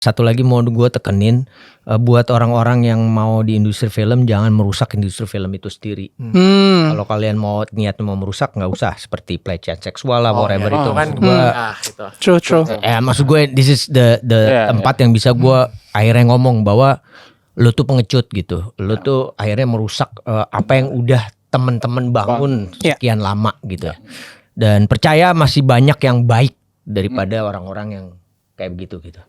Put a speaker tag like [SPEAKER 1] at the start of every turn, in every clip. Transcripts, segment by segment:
[SPEAKER 1] Satu lagi mau gue tekenin, buat orang-orang yang mau di industri film, jangan merusak industri film itu sendiri. Kalau kalian mau niat mau merusak, nggak usah seperti pelecehan seksual lah, whatever itu.
[SPEAKER 2] kan
[SPEAKER 1] Maksud
[SPEAKER 2] True.
[SPEAKER 1] maksud gue this is the tempat yang bisa gue akhirnya ngomong bahwa lu tuh pengecut gitu, lu tuh akhirnya merusak apa yang udah temen-temen bangun sekian lama gitu. Dan percaya masih banyak yang baik daripada orang-orang yang kayak begitu gitu.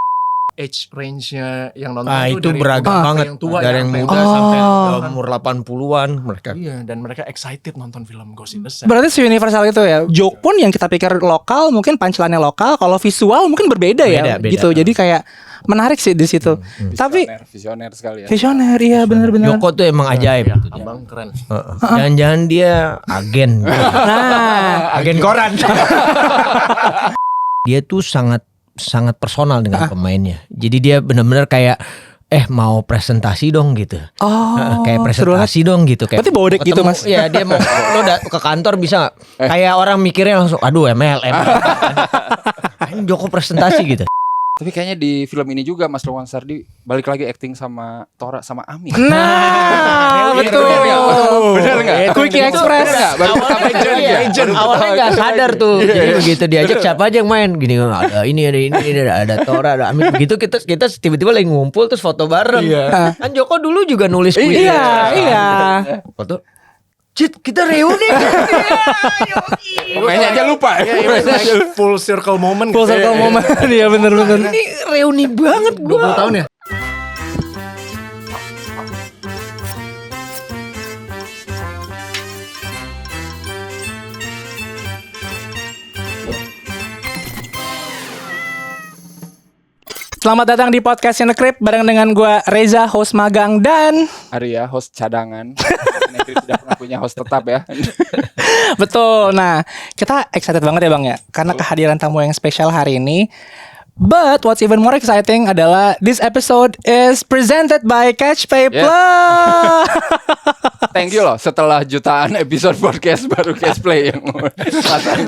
[SPEAKER 2] Age range-nya yang nonton
[SPEAKER 1] Itu
[SPEAKER 2] dari
[SPEAKER 1] beragam banget,
[SPEAKER 2] yang tua,
[SPEAKER 1] dari yang muda sampai umur 80-an mereka.
[SPEAKER 2] Iya, dan mereka excited nonton film Ghost in the Shell.
[SPEAKER 3] Berarti se-universal itu ya. Joke pun yang kita pikir lokal, mungkin punchline-nya lokal, kalau visual mungkin berbeda ya.
[SPEAKER 1] Beda.
[SPEAKER 3] Gitu. Jadi kayak menarik sih di situ. Tapi
[SPEAKER 4] Visioner sekali ya.
[SPEAKER 3] visioner ya benar-benar.
[SPEAKER 1] Joko tuh emang ajaib.
[SPEAKER 2] Abang keren.
[SPEAKER 1] Jangan-jangan dia agen.
[SPEAKER 3] Nah,
[SPEAKER 1] Agen koran. Dia tuh sangat personal dengan pemainnya. Jadi dia benar-benar kayak mau presentasi dong gitu. Kayak presentasi dong gitu kayak.
[SPEAKER 3] Berarti bawa deck gitu, Mas?
[SPEAKER 1] Iya, dia mau lo ke kantor bisa gak? Kayak orang mikirnya langsung aduh MLM. Joko presentasi gitu.
[SPEAKER 4] Tapi kayaknya di film ini juga Mas Lukman Sardi balik lagi acting sama Tora sama Ami.
[SPEAKER 3] Nah, betul.
[SPEAKER 4] Bener nggak?
[SPEAKER 3] Quickie Express.
[SPEAKER 4] Baru pertama
[SPEAKER 1] Agent. Awalnya nggak sadar tuh. Jadi begitu diajak siapa aja yang main gini, ada ini ada Tora, ada Ami. Begitu kita tiba-tiba lagi ngumpul terus foto bareng. Kan Joko dulu juga nulis puisi.
[SPEAKER 3] Iya.
[SPEAKER 1] Foto. Cit, kita reuni.
[SPEAKER 4] Mainnya aja lupa.
[SPEAKER 2] Full circle moment.
[SPEAKER 3] Full circle moment. Iya benar-benar.
[SPEAKER 1] Ini reuni banget gua.
[SPEAKER 2] 20 tahun ya?
[SPEAKER 3] Selamat datang di podcast In The Crypt bareng dengan gue Reza, host magang, dan
[SPEAKER 4] Arya, host cadangan. Negeri tidak pernah punya host tetap ya.
[SPEAKER 3] betul. Nah, kita excited banget ya Bang ya, karena kehadiran tamu yang spesial hari ini. But what's even more exciting adalah this episode is presented by Catchplay Plus.
[SPEAKER 4] Thank you loh, setelah jutaan episode podcast baru Catchplay yang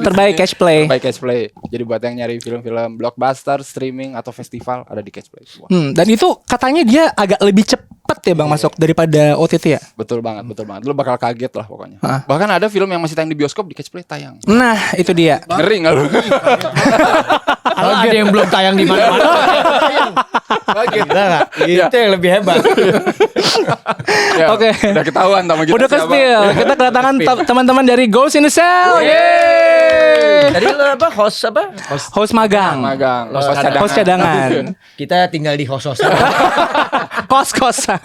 [SPEAKER 3] Terbaik Catchplay.
[SPEAKER 4] Terbaik Catchplay. Jadi buat yang nyari film-film blockbuster, streaming atau festival ada di Catchplay.
[SPEAKER 3] Dan itu katanya dia agak lebih cepet ya Bang masuk daripada OTT ya.
[SPEAKER 4] Betul banget. Lu bakal kaget lah pokoknya. Bahkan ada film yang masih tayang di bioskop di Catchplay tayang.
[SPEAKER 3] Nah, itu dia.
[SPEAKER 4] Ngeri nggak lu?
[SPEAKER 1] Ada yang belum tayang di mana-mana. Itu yang lebih hebat.
[SPEAKER 4] Ya,
[SPEAKER 3] Oke.
[SPEAKER 4] Udah ketahuan sama kita.
[SPEAKER 3] Udah ke-spill. Kita kedatangan teman-teman dari Ghost in the Shell. Yeay.
[SPEAKER 1] Tadi lo apa? Host apa?
[SPEAKER 3] Host magang. Host cadangan.
[SPEAKER 1] Kita tinggal di host-hostan.
[SPEAKER 3] Kos-kosan.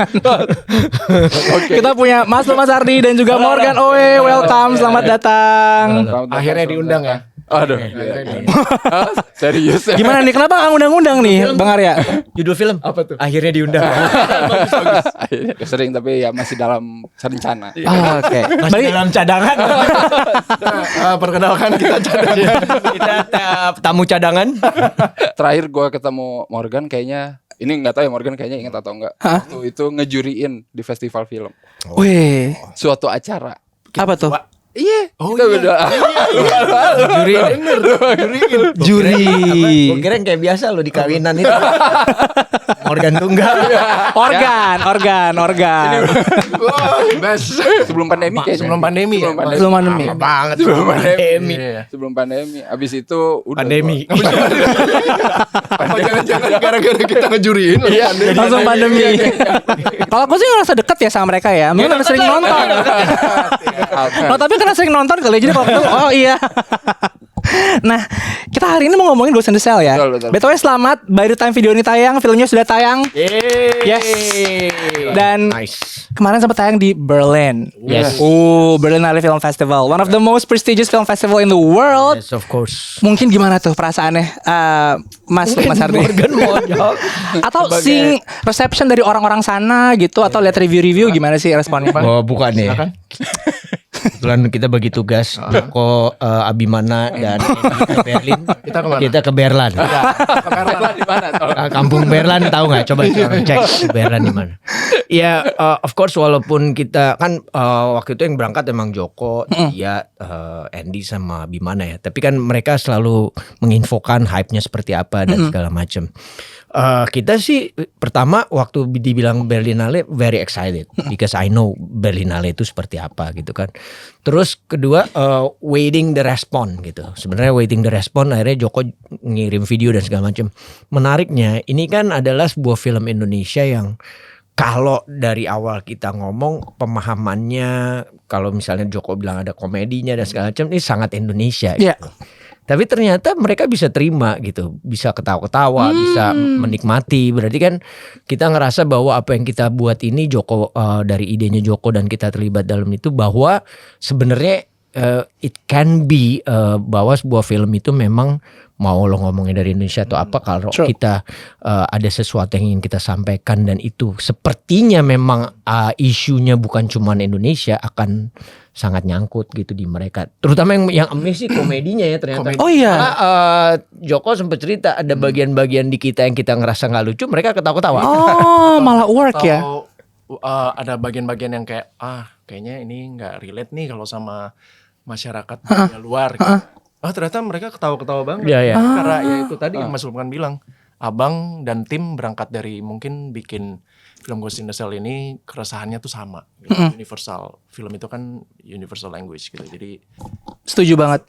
[SPEAKER 3] Kita punya Mas Ardi dan juga Morgan Owe. Welcome, selamat datang.
[SPEAKER 2] Akhirnya diundang ya.
[SPEAKER 4] Aduh. Serius ya?
[SPEAKER 3] Gimana nih? Kenapa nggak undang-undang nih, Bang Arya?
[SPEAKER 1] Judul film apa tuh? Akhirnya diundang.
[SPEAKER 4] Sering tapi ya masih dalam rencana.
[SPEAKER 3] Oke.
[SPEAKER 1] Masih dalam cadangan.
[SPEAKER 2] Perkenalkan kita cadangan.
[SPEAKER 1] Kita tamu cadangan.
[SPEAKER 4] Terakhir gue ketemu Morgan kayaknya, ini nggak tahu ya Morgan kayaknya ingat atau enggak. Waktu itu ngejuriin di festival film.
[SPEAKER 3] Wih,
[SPEAKER 4] Suatu acara.
[SPEAKER 3] apa tuh?
[SPEAKER 4] Iya. Kita beda.
[SPEAKER 1] Juri. Gue kira yang kayak biasa lo di kawinan itu. Organ tunggal.
[SPEAKER 3] Organ.
[SPEAKER 2] Best.
[SPEAKER 4] Sebelum pandemi kayaknya.
[SPEAKER 2] Sebelum pandemi.
[SPEAKER 3] Sebelum pandemi.
[SPEAKER 1] Lama banget.
[SPEAKER 4] Sebelum pandemi. Abis itu udah.
[SPEAKER 1] Pandemi.
[SPEAKER 2] Apa jangan-jangan gara-gara kita ngejuriin?
[SPEAKER 4] Iya.
[SPEAKER 3] Langsung pandemi. Kalau aku sih ngerasa deket ya sama mereka ya. Mungkin karena sering nonton. Oh, tapi karena sering nonton kali jadi kalau ketemu, oh iya. Nah, kita hari ini mau ngomongin Ghost in the Shell ya.
[SPEAKER 4] Betul.
[SPEAKER 3] BTW selamat, by the time video ini tayang, filmnya sudah tayang. Yes. Dan kemarin sempat tayang di Berlin.
[SPEAKER 1] Yes.
[SPEAKER 3] Berlin Film Festival, one of the most prestigious film festival in the world.
[SPEAKER 1] Yes, of course.
[SPEAKER 3] Mungkin gimana tuh perasaannya, Mas Ardi?
[SPEAKER 1] Morgan mau jawab.
[SPEAKER 3] Atau seeing reception dari orang-orang sana gitu, atau lihat review-review gimana sih responnya?
[SPEAKER 1] Oh, bukan nih. Kebetulan kita bagi tugas Joko, Abimana dan ke Berlin.
[SPEAKER 2] Kita kemana?
[SPEAKER 1] Kita ke Berlin.
[SPEAKER 4] Berlin di mana?
[SPEAKER 1] Kampung Berlin tahu nggak? Coba cek Berlin di mana. Ya, of course walaupun kita kan waktu itu yang berangkat emang Joko, dia, Andy sama Abimana ya. Tapi kan mereka selalu menginfokan hype-nya seperti apa dan segala macam. Kita sih pertama waktu dibilang Berlinale very excited because I know Berlinale itu seperti apa gitu kan. Terus kedua waiting the response gitu. Sebenarnya waiting the response akhirnya Joko ngirim video dan segala macam. Menariknya ini kan adalah sebuah film Indonesia yang kalau dari awal kita ngomong pemahamannya, kalau misalnya Joko bilang ada komedinya dan segala macam, ini sangat Indonesia gitu. Tapi ternyata mereka bisa terima gitu, bisa ketawa-ketawa, bisa menikmati. Berarti kan kita ngerasa bahwa apa yang kita buat ini Joko dari idenya Joko dan kita terlibat dalam itu, bahwa sebenarnya it can be bahwa sebuah film itu memang mau lo ngomongin dari Indonesia atau apa, kalau kita ada sesuatu yang ingin kita sampaikan dan itu sepertinya memang isunya bukan cuma Indonesia, akan sangat nyangkut gitu di mereka. Terutama yang amazing sih komedinya ya ternyata.
[SPEAKER 3] Oh iya.
[SPEAKER 1] Karena Joko sempat cerita ada bagian-bagian di kita yang kita ngerasa nggak lucu, mereka ketawa-ketawa.
[SPEAKER 3] Oh, malah work ya.
[SPEAKER 2] Ada bagian-bagian yang kayak kayaknya ini nggak relate nih kalau sama masyarakat luar gitu. Ternyata mereka ketawa-ketawa banget.
[SPEAKER 1] Iya.
[SPEAKER 2] Karena ya itu tadi yang Mas Lukman bilang, Abang dan tim berangkat dari mungkin bikin film Ghost in the Shell ini keresahannya tuh sama gitu. Universal. Film itu kan universal language gitu. Jadi
[SPEAKER 3] setuju banget.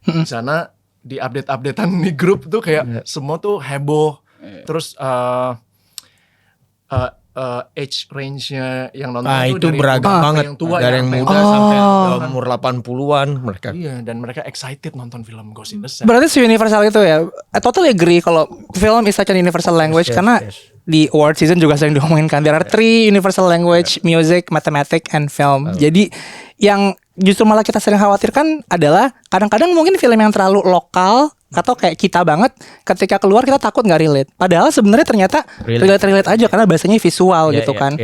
[SPEAKER 2] Di sana di update-updatean di grup tuh kayak semua tuh heboh. Terus age range-nya yang nonton
[SPEAKER 1] itu
[SPEAKER 2] dari
[SPEAKER 1] beragam banget,
[SPEAKER 2] yang tua,
[SPEAKER 1] dari yang muda sampai umur 80-an mereka.
[SPEAKER 2] Iya, dan mereka excited nonton film Ghost in the Shell.
[SPEAKER 3] Berarti universal itu ya. I totally agree kalau film is such an universal language, karena di award season juga sering diomongin kan. There are 3 universal language: music, mathematics, and film. Jadi yang justru malah kita sering khawatirkan adalah kadang-kadang mungkin film yang terlalu lokal atau kayak kita banget, ketika keluar kita takut nggak relate. Padahal sebenarnya ternyata relate aja karena bahasanya visual gitu kan.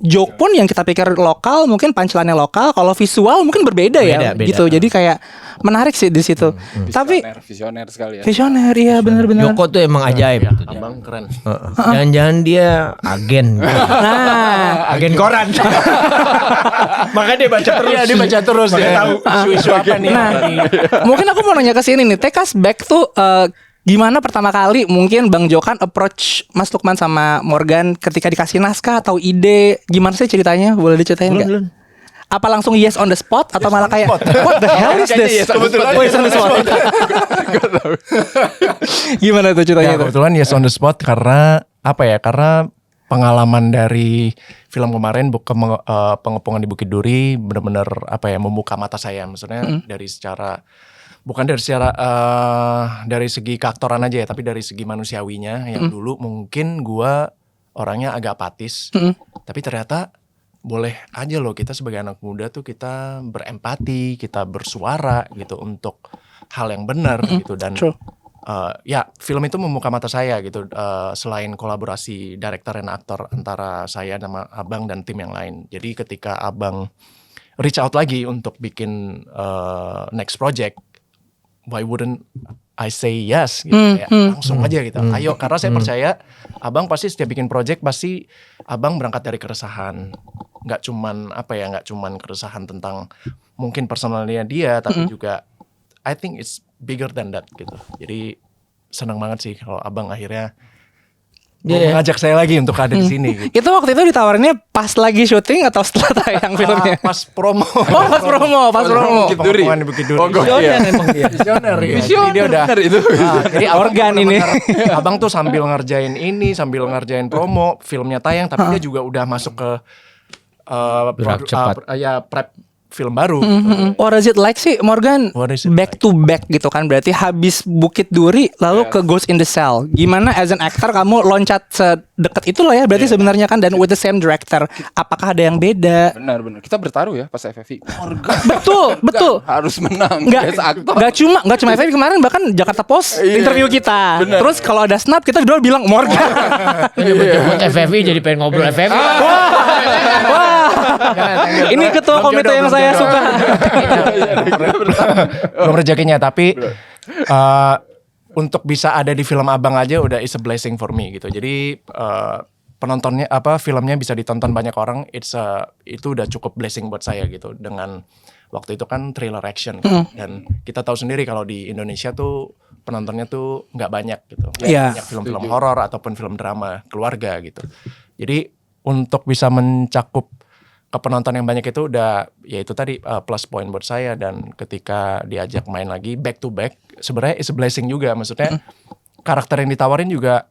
[SPEAKER 3] Joke pun yang kita pikir lokal mungkin punchline-nya lokal, kalau visual mungkin berbeda ya gitu. Jadi kayak menarik sih di situ. Tapi
[SPEAKER 4] visioner sekali ya.
[SPEAKER 3] Visioner ya, benar-benar.
[SPEAKER 1] Joko tuh emang ajaib.
[SPEAKER 2] Abang keren.
[SPEAKER 1] Jangan-jangan dia agen. Agen koran. Makanya dia baca terus.
[SPEAKER 2] Iya, dia baca terus ya. Tahu isu-isu apa nih.
[SPEAKER 3] Nah, mungkin aku mau nanya ke sini nih. Take us back tuh gimana pertama kali mungkin Bang Jokan approach Mas Lukman sama Morgan ketika dikasih naskah atau ide, gimana sih ceritanya? Boleh diceritain nggak? Apa langsung yes on the spot atau malah kayak what the hell is this?
[SPEAKER 4] Yes on the spot.
[SPEAKER 3] Yes on the spot. Gimana tuh ceritanya?
[SPEAKER 2] Ya, kebetulan yes on the spot karena apa ya? Karena pengalaman dari film kemarin pengepungan di Bukit Duri benar-benar apa ya, membuka mata saya. Maksudnya dari secara bukan dari secara dari segi keaktoran aja ya, tapi dari segi manusiawinya yang dulu mungkin gua orangnya agak apatis, tapi ternyata boleh aja loh kita sebagai anak muda tuh kita berempati, kita bersuara gitu untuk hal yang benar gitu. Dan ya film itu membuka mata saya gitu, selain kolaborasi director dan aktor antara saya sama Abang dan tim yang lain. Jadi ketika Abang reach out lagi untuk bikin next project, why wouldn't I say yes gitu, kayak langsung aja gitu. Ayo, karena saya percaya Abang pasti setiap bikin project pasti Abang berangkat dari keresahan. Nggak cuman keresahan tentang mungkin personalnya dia, tapi juga I think it's bigger than that gitu. Jadi senang banget sih kalau Abang akhirnya mengajak saya lagi untuk ada di sini. Gitu.
[SPEAKER 3] Itu waktu itu ditawarinnya pas lagi syuting atau setelah tayang filmnya?
[SPEAKER 2] Pas promo.
[SPEAKER 3] Pas promo.
[SPEAKER 2] Bukit Duri. Bukit Duri. Visioner. Dia udah
[SPEAKER 4] itu.
[SPEAKER 2] Jadi
[SPEAKER 3] organ ini.
[SPEAKER 2] Abang tuh sambil ngerjain sambil promo, filmnya tayang, tapi dia juga udah masuk ke prep film baru.
[SPEAKER 3] What does it like sih Morgan? Back to back gitu kan, berarti habis Bukit Duri lalu ke Ghost in the Shell. Gimana as an actor kamu loncat sedekat itu loh ya berarti sebenarnya kan, dan with the same director. Apakah ada yang beda?
[SPEAKER 4] Benar. Kita bertaruh ya pas FFI.
[SPEAKER 3] Betul.
[SPEAKER 4] Harus menang.
[SPEAKER 3] Nggak cuma FFI kemarin, bahkan Jakarta Post interview kita. Bener. Terus kalau ada snap kita berdua bilang Morgan.
[SPEAKER 1] Buat FFI jadi pengen ngobrol FFI.
[SPEAKER 3] Wah. Ini ketua komite yang saya suka.
[SPEAKER 2] Belum rezekinya, tapi untuk bisa ada di film Abang aja udah is a blessing for me gitu. Jadi penontonnya filmnya bisa ditonton banyak orang, itu udah cukup blessing buat saya gitu. Dengan waktu itu kan thriller action kan. Dan kita tahu sendiri kalau di Indonesia tuh penontonnya tuh nggak banyak gitu.
[SPEAKER 3] Iya.
[SPEAKER 2] Banyak film-film horor ataupun film drama keluarga gitu. Jadi untuk bisa mencakup ke penonton yang banyak itu udah ya itu tadi plus point buat saya. Dan ketika diajak main lagi back to back sebenarnya is a blessing juga. Maksudnya karakter yang ditawarin juga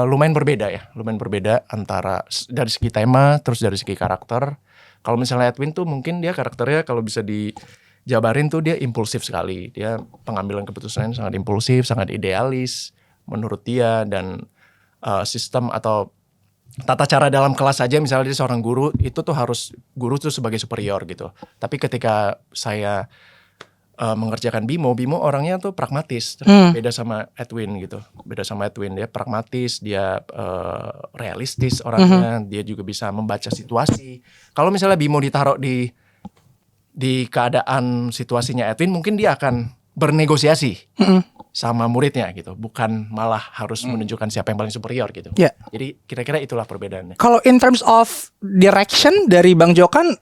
[SPEAKER 2] lumayan berbeda antara dari segi tema terus dari segi karakter. Kalau misalnya Edwin tuh mungkin dia karakternya kalau bisa dijabarin tuh dia impulsif sekali. Dia pengambilan keputusannya sangat impulsif, sangat idealis menurut dia. Dan sistem atau tata cara dalam kelas saja, misalnya dia seorang guru, itu tuh harus guru tuh sebagai superior gitu. Tapi ketika saya mengerjakan Bimo orangnya tuh pragmatis, beda sama Edwin gitu. Beda sama Edwin, dia pragmatis, dia realistis orangnya, dia juga bisa membaca situasi. Kalau misalnya Bimo ditaruh di keadaan situasinya Edwin, mungkin dia akan bernegosiasi sama muridnya gitu, bukan malah harus menunjukkan siapa yang paling superior gitu.
[SPEAKER 3] Yeah.
[SPEAKER 2] Jadi kira-kira itulah perbedaannya.
[SPEAKER 3] Kalau in terms of direction dari Bang Jokan,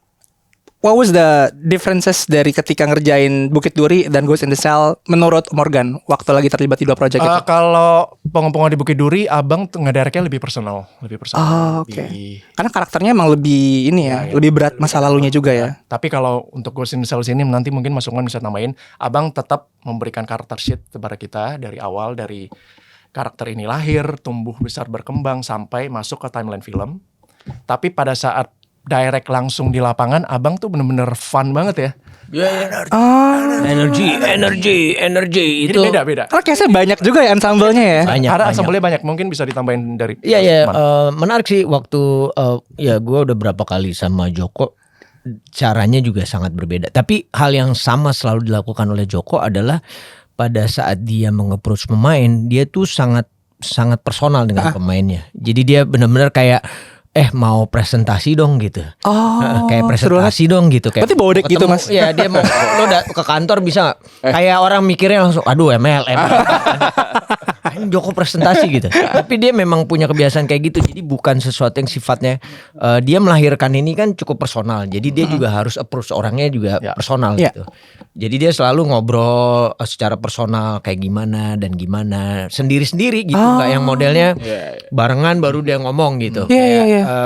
[SPEAKER 3] what was the differences dari ketika ngerjain Bukit Duri dan Ghost in the Shell menurut Morgan waktu lagi terlibat di 2 project itu?
[SPEAKER 2] Kalau Pengepungan di Bukit Duri, Abang ngedirectnya lebih personal.
[SPEAKER 3] Oh, oke. Karena karakternya emang lebih ini ya, lebih berat masa lalunya juga ya.
[SPEAKER 2] Tapi kalau untuk Ghost in the Shell ini nanti mungkin Mas Ungwan bisa namain, Abang tetap memberikan karakter sheet kepada kita dari awal, dari karakter ini lahir, tumbuh besar, berkembang sampai masuk ke timeline film. Tapi pada saat direct langsung di lapangan, Abang tuh bener-bener fun banget ya. Energi itu. Jadi beda.
[SPEAKER 3] Karena kayaknya banyak juga ya ensemble-nya ya.
[SPEAKER 2] Karena ensemble-nya banyak, mungkin bisa ditambahin dari.
[SPEAKER 1] Iya, menarik sih waktu gue udah berapa kali sama Joko, caranya juga sangat berbeda. Tapi hal yang sama selalu dilakukan oleh Joko adalah pada saat dia meng-approach pemain, dia tuh sangat personal dengan pemainnya. Jadi dia benar-benar kayak mau presentasi dong gitu. Kayak presentasi dong gitu. Kayak
[SPEAKER 3] berarti bodek gitu Mas.
[SPEAKER 1] Iya, dia mau lo ke kantor bisa gak? Kayak orang mikirnya langsung aduh ML. Ini Joko presentasi gitu. Tapi dia memang punya kebiasaan kayak gitu. Jadi bukan sesuatu yang sifatnya dia melahirkan ini kan cukup personal. Jadi dia juga harus approach orangnya juga personal gitu. Jadi dia selalu ngobrol secara personal kayak gimana dan gimana sendiri-sendiri gitu. Gak yang modelnya barengan baru dia ngomong gitu.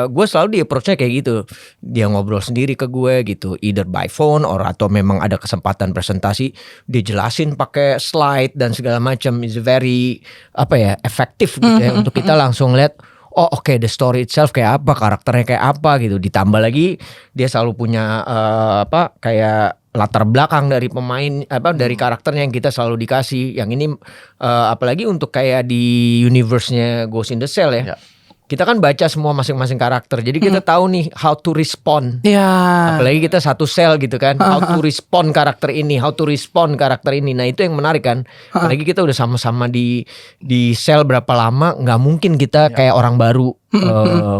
[SPEAKER 1] Gue selalu di approach-nya kayak gitu. Dia ngobrol sendiri ke gue gitu, either by phone atau memang ada kesempatan presentasi, dia jelasin pakai slide dan segala macam. Is very efektif gitu ya untuk kita langsung lihat the story itself kayak apa, karakternya kayak apa gitu. Ditambah lagi dia selalu punya kayak latar belakang dari pemain dari karakternya yang kita selalu dikasih. Yang ini apalagi untuk kayak di universe-nya Ghost in the Shell ya. Kita kan baca semua masing-masing karakter. Jadi kita tahu nih how to respond. Apalagi kita satu sel gitu kan. How to respond karakter ini, how to respond karakter ini. Nah, itu yang menarik kan. Apalagi kita udah sama-sama di sel berapa lama, nggak mungkin kita kayak orang baru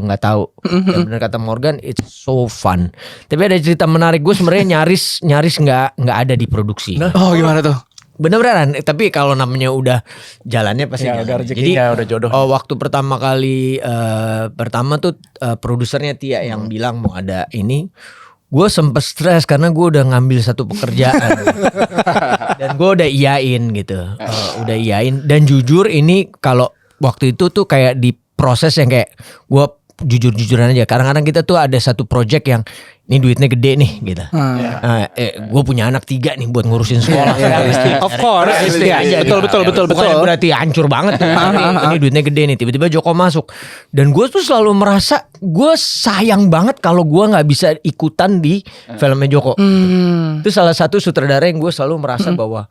[SPEAKER 1] nggak tahu. Dan benar kata Morgan, it's so fun. Tapi ada cerita menarik, gue sebenarnya nyaris nggak ada di produksi.
[SPEAKER 3] Oh, gimana tuh?
[SPEAKER 1] Bener-beneran, tapi kalau namanya udah jalannya pasti
[SPEAKER 2] udah rezekinya, udah jodoh.
[SPEAKER 1] Waktu pertama kali tuh produsernya Tia yang bilang mau ada ini, gue sempet stres karena gue udah ngambil satu pekerjaan dan gue udah iyain gitu, dan jujur ini kalau waktu itu tuh kayak di proses yang kayak gue jujur-jujuran aja. Kadang-kadang kita tuh ada satu project yang ini duitnya gede nih gitu. Gue punya anak 3 nih buat ngurusin sekolah.
[SPEAKER 3] Of course. Betul.
[SPEAKER 1] Bukan berarti hancur banget. Ini duitnya gede nih. Tiba-tiba Joko masuk. Dan gue tuh selalu merasa gue sayang banget kalau gue nggak bisa ikutan di filmnya Joko. Itu salah satu sutradara yang gue selalu merasa bahwa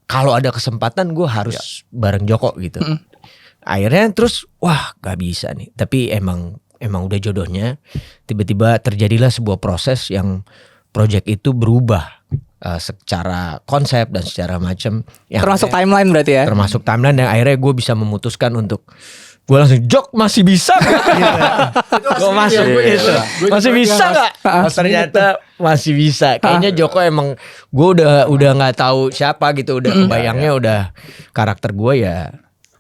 [SPEAKER 1] kalau ada kesempatan gue harus bareng Joko gitu. Akhirnya terus gak bisa nih. Tapi emang udah jodohnya. Tiba-tiba terjadilah sebuah proses yang project itu berubah secara konsep dan secara macam.
[SPEAKER 3] Termasuk timeline berarti ya?
[SPEAKER 1] Termasuk timeline, dan akhirnya gue bisa memutuskan untuk gue langsung Jok masih bisa gak? Gue masuk gitu. Masih bisa gak? Ternyata masih bisa. Kayaknya Joko emang gue udah gak tahu siapa gitu. Udah kebayangnya udah karakter gue ya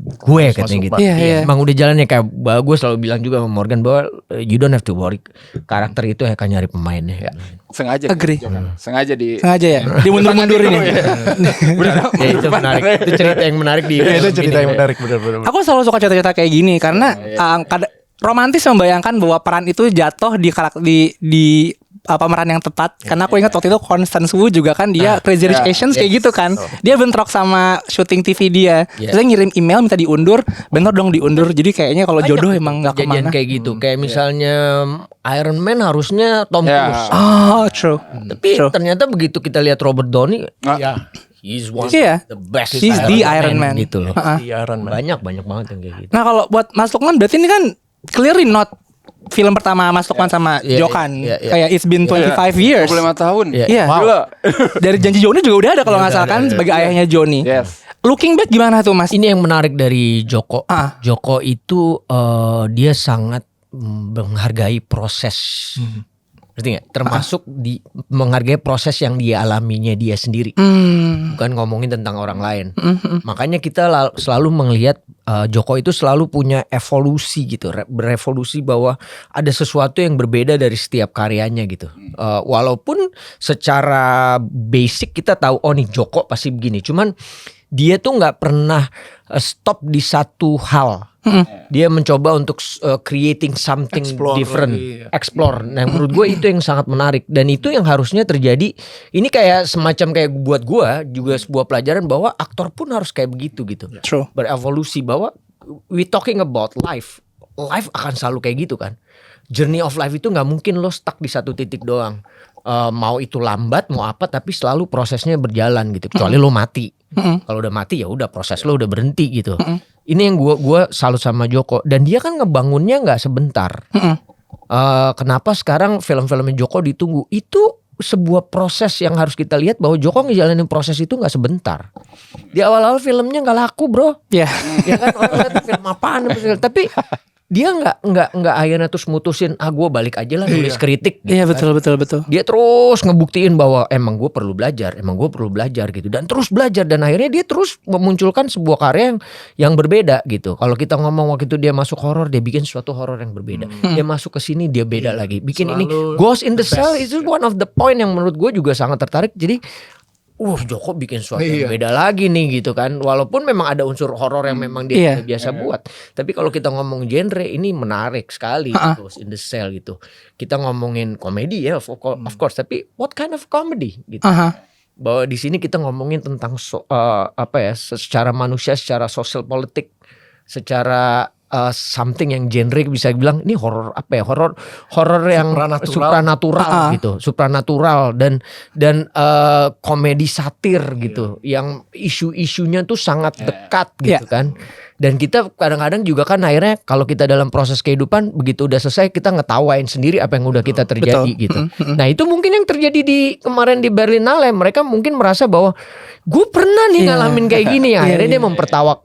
[SPEAKER 1] gue katanya gitu.
[SPEAKER 3] Iya.
[SPEAKER 1] Emang udah jalannya kayak gue selalu bilang juga sama Morgan bahwa you don't have to worry, karakter itu akan nyari pemainnya.
[SPEAKER 4] Sengaja.
[SPEAKER 3] Agree.
[SPEAKER 4] Sengaja
[SPEAKER 3] ya. Dimundur-mundurin ya.
[SPEAKER 1] Ya, itu menarik. Itu cerita yang menarik di.
[SPEAKER 2] Itu cerita yang menarik benar-benar.
[SPEAKER 3] Aku selalu suka cerita-cerita kayak gini karena romantis membayangkan bahwa peran itu jatuh di karakter di pemeran yang tepat. Karena aku ingat waktu itu Constance Wu juga kan dia Crazy Rich Asians kayak gitu kan. Dia bentrok sama syuting TV dia. Terus dia ngirim email minta diundur, bener dong diundur. Jadi kayaknya kalau jodoh emang nggak kemana.
[SPEAKER 1] Kayak gitu. Kayak misalnya Iron Man harusnya Tom Cruise.
[SPEAKER 3] True.
[SPEAKER 1] Tapi ternyata begitu kita lihat Robert Downey, he's one of the best.
[SPEAKER 3] He's the Iron Man
[SPEAKER 1] gitu loh.
[SPEAKER 2] Iron Man.
[SPEAKER 1] Banyak banget yang kayak gitu.
[SPEAKER 3] Nah kalau buat Mas Lukman berarti ini kan clearly not film pertama Mas Lukman sama Jokan. Kayak it's been 25 years.
[SPEAKER 4] 25 tahun.
[SPEAKER 3] Iya.
[SPEAKER 4] Wow.
[SPEAKER 3] Dari Janji Joni juga udah ada kalau nggak salah kan sebagai ayahnya Joni.
[SPEAKER 4] Yes.
[SPEAKER 3] Looking back gimana tuh Mas?
[SPEAKER 1] Ini yang menarik dari Joko. Joko itu dia sangat menghargai proses. Ngerti gak? Termasuk di menghargai proses yang dia alaminya dia sendiri. Bukan ngomongin tentang orang lain. Makanya kita selalu melihat Joko itu selalu punya evolusi gitu. Berevolusi bahwa ada sesuatu yang berbeda dari setiap karyanya gitu. Walaupun secara basic kita tahu oh nih Joko pasti begini. Cuman dia tuh gak pernah stop di satu hal. Dia mencoba untuk creating something different, explore. Nah, menurut gue itu yang sangat menarik dan itu yang harusnya terjadi. Ini kayak semacam kayak buat gue juga sebuah pelajaran bahwa aktor pun harus kayak begitu gitu.
[SPEAKER 3] True.
[SPEAKER 1] Berevolusi bahwa we talking about life. Life akan selalu kayak gitu kan. Journey of life itu nggak mungkin lo stuck di satu titik doang. Mau itu lambat mau apa tapi selalu prosesnya berjalan gitu. Kecuali lo mati. Kalau udah mati ya udah proses lo udah berhenti gitu. Ini yang gue salut sama Joko dan dia kan ngebangunnya nggak sebentar. Kenapa sekarang film-filmnya Joko ditunggu? Itu sebuah proses yang harus kita lihat bahwa Joko ngejalanin proses itu nggak sebentar. Di awal-awal filmnya nggak laku bro. Ya kan orang lihat film apaan tapi dia nggak akhirnya terus mutusin gue balik aja lah nulis kritik gitu.
[SPEAKER 3] Iya betul.
[SPEAKER 1] Dia terus ngebuktiin bahwa emang gue perlu belajar gitu dan terus belajar dan akhirnya dia terus memunculkan sebuah karya yang berbeda gitu. Kalau kita ngomong waktu itu dia masuk horor, dia bikin suatu horor yang berbeda. Dia masuk ke sini dia beda lagi. Bikin ini Ghost in the Shell itu one of the point yang menurut gue juga sangat tertarik. Jadi Joko bikin sesuatu yang beda lagi nih gitu kan. Walaupun memang ada unsur horor yang memang dia biasa buat. Tapi kalau kita ngomong genre ini menarik sekali Ghost in the Shell gitu. Kita ngomongin komedi ya of course. Tapi what kind of comedy gitu. Bahwa di sini kita ngomongin tentang secara manusia, secara sosial politik, secara something yang genre bisa bilang ini horor horor yang supranatural gitu, supranatural dan komedi satir gitu, yang isu-isunya tuh sangat dekat gitu kan. Dan kita kadang-kadang juga kan akhirnya kalau kita dalam proses kehidupan begitu udah selesai kita ngetawain sendiri apa yang udah kita terjadi gitu. Nah itu mungkin yang terjadi di kemarin di Berlinale, mereka mungkin merasa bahwa gue pernah nih ngalamin kayak gini, akhirnya dia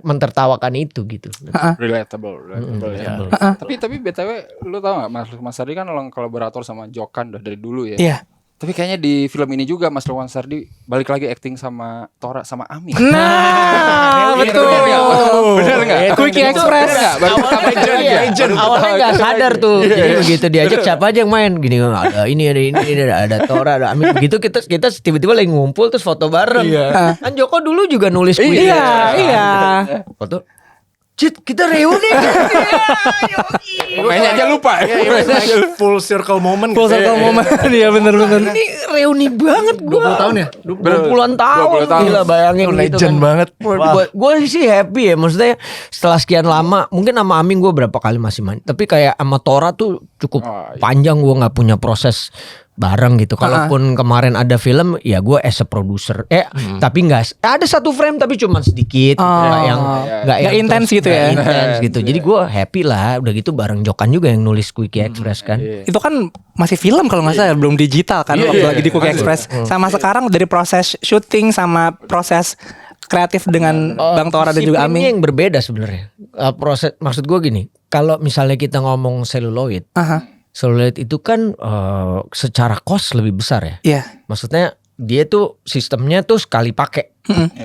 [SPEAKER 1] mentertawakan itu gitu.
[SPEAKER 4] Relatable ya. Tapi BTW lu tau gak Mas Sardi kan kolaborator sama Jokan udah dari dulu ya.
[SPEAKER 3] Iya.
[SPEAKER 4] Tapi kayaknya di film ini juga Mas Lukman Sardi balik lagi acting sama Tora sama Ami.
[SPEAKER 3] Nah, betul.
[SPEAKER 4] Bener enggak?
[SPEAKER 3] Quickie Express.
[SPEAKER 1] Awalnya enggak sadar tuh. Jadi begitu diajak siapa aja yang main gini, ada ini ada Tora, ada Ami. Begitu kita tiba-tiba lagi ngumpul terus foto bareng. Kan Joko dulu juga nulis quickie.
[SPEAKER 3] Iya.
[SPEAKER 1] Foto Cit, kita reuni.
[SPEAKER 4] Mainnya aja lupa.
[SPEAKER 2] Full circle moment.
[SPEAKER 3] Iya benar.
[SPEAKER 1] Ini reuni banget gue.
[SPEAKER 2] 20 tahun ya?
[SPEAKER 1] 20-an tahun. Gila bayangin gitu
[SPEAKER 2] legend
[SPEAKER 1] kan.
[SPEAKER 2] banget.
[SPEAKER 1] Gue sih happy ya. Maksudnya setelah sekian lama, mungkin sama Aming gue berapa kali masih main. Tapi kayak sama Tora tuh cukup panjang gue gak punya proses bareng gitu. Kalaupun kemarin ada film ya gue as a producer. Tapi nggak ada satu frame tapi cuma sedikit. Nggak
[SPEAKER 3] intens gitu ya.
[SPEAKER 1] Intens gitu. Jadi gue happy lah. Udah gitu bareng Jokan juga yang nulis Quickie Express kan.
[SPEAKER 3] Itu kan masih film kalau nggak salah, belum digital kan waktu lagi di Quickie Express. Sama sekarang dari proses syuting sama proses kreatif dengan Bang Tora dan juga Ami.
[SPEAKER 1] Ini yang berbeda sebenarnya. Proses maksud gue gini. Kalau misalnya kita ngomong seluloid. Seluloid itu kan secara cost lebih besar ya.
[SPEAKER 3] Iya.
[SPEAKER 1] Maksudnya dia tuh sistemnya tuh sekali pakai.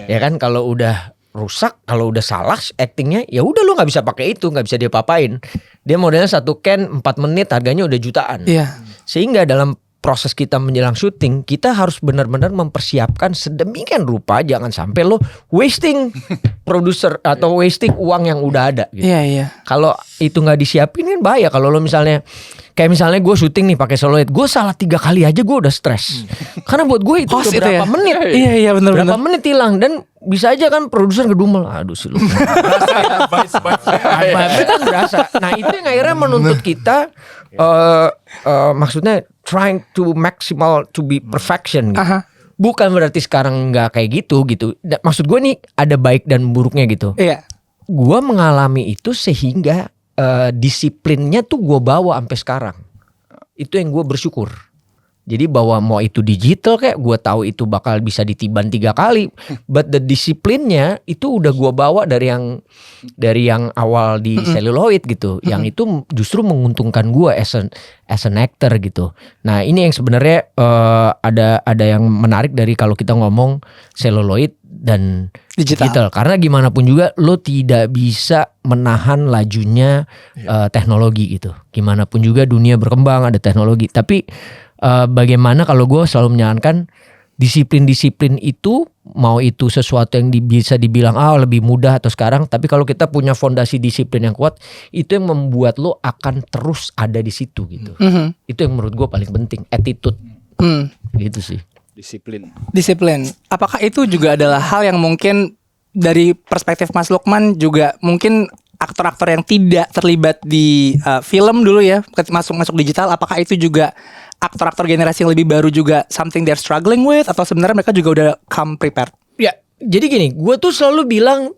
[SPEAKER 1] Ya kan kalau udah rusak, kalau udah salah actingnya, ya udah lu nggak bisa pakai itu, nggak bisa dia papain. Dia modelnya 1 can 4 menit harganya udah jutaan.
[SPEAKER 3] Iya.
[SPEAKER 1] Sehingga dalam proses kita menjelang syuting, kita harus benar-benar mempersiapkan sedemikian rupa, jangan sampai lo wasting produser atau wasting uang yang udah ada gitu.
[SPEAKER 3] Iya.
[SPEAKER 1] Kalau itu nggak disiapin kan bahaya. Kalau lo misalnya kayak misalnya gue syuting nih pakai soloid, gue salah 3 kali aja gue udah stres. Karena buat gue itu udah
[SPEAKER 3] Itu
[SPEAKER 1] berapa
[SPEAKER 3] ya?
[SPEAKER 1] menit.
[SPEAKER 3] Iya benar-benar.
[SPEAKER 1] Berapa menit hilang, dan bisa aja kan produser ngedumel, aduh sih lu. Itu kan berasa. Nah itu yang akhirnya menuntut kita maksudnya trying to maximal to be perfection gitu. Bukan berarti sekarang nggak kayak gitu. Maksud gue nih ada baik dan buruknya gitu.
[SPEAKER 3] Iya.
[SPEAKER 1] Gue mengalami itu sehingga disiplinnya tuh gue bawa sampai sekarang. Itu yang gue bersyukur. Jadi bahwa mau itu digital kayak gue tahu itu bakal bisa ditiban 3 kali, but the disiplinnya itu udah gue bawa dari yang awal di celluloid gitu, yang itu justru menguntungkan gue as an actor gitu. Nah ini yang sebenarnya ada yang menarik dari kalau kita ngomong celluloid dan digital, karena gimana pun juga lo tidak bisa menahan lajunya teknologi gitu. Gimana pun juga dunia berkembang, ada teknologi, tapi bagaimana kalau gue selalu menyarankan disiplin-disiplin itu, mau itu sesuatu yang bisa dibilang lebih mudah atau sekarang, tapi kalau kita punya fondasi disiplin yang kuat, itu yang membuat lo akan terus ada di situ gitu. Itu yang menurut gue paling penting, attitude. Gitu sih.
[SPEAKER 3] Disiplin. Apakah itu juga adalah hal yang mungkin dari perspektif Mas Lukman juga mungkin aktor-aktor yang tidak terlibat di film dulu ya, masuk digital, apakah itu juga aktor-aktor generasi yang lebih baru juga something they're struggling with, atau sebenarnya mereka juga udah come prepared?
[SPEAKER 1] Ya, jadi gini, gue tuh selalu bilang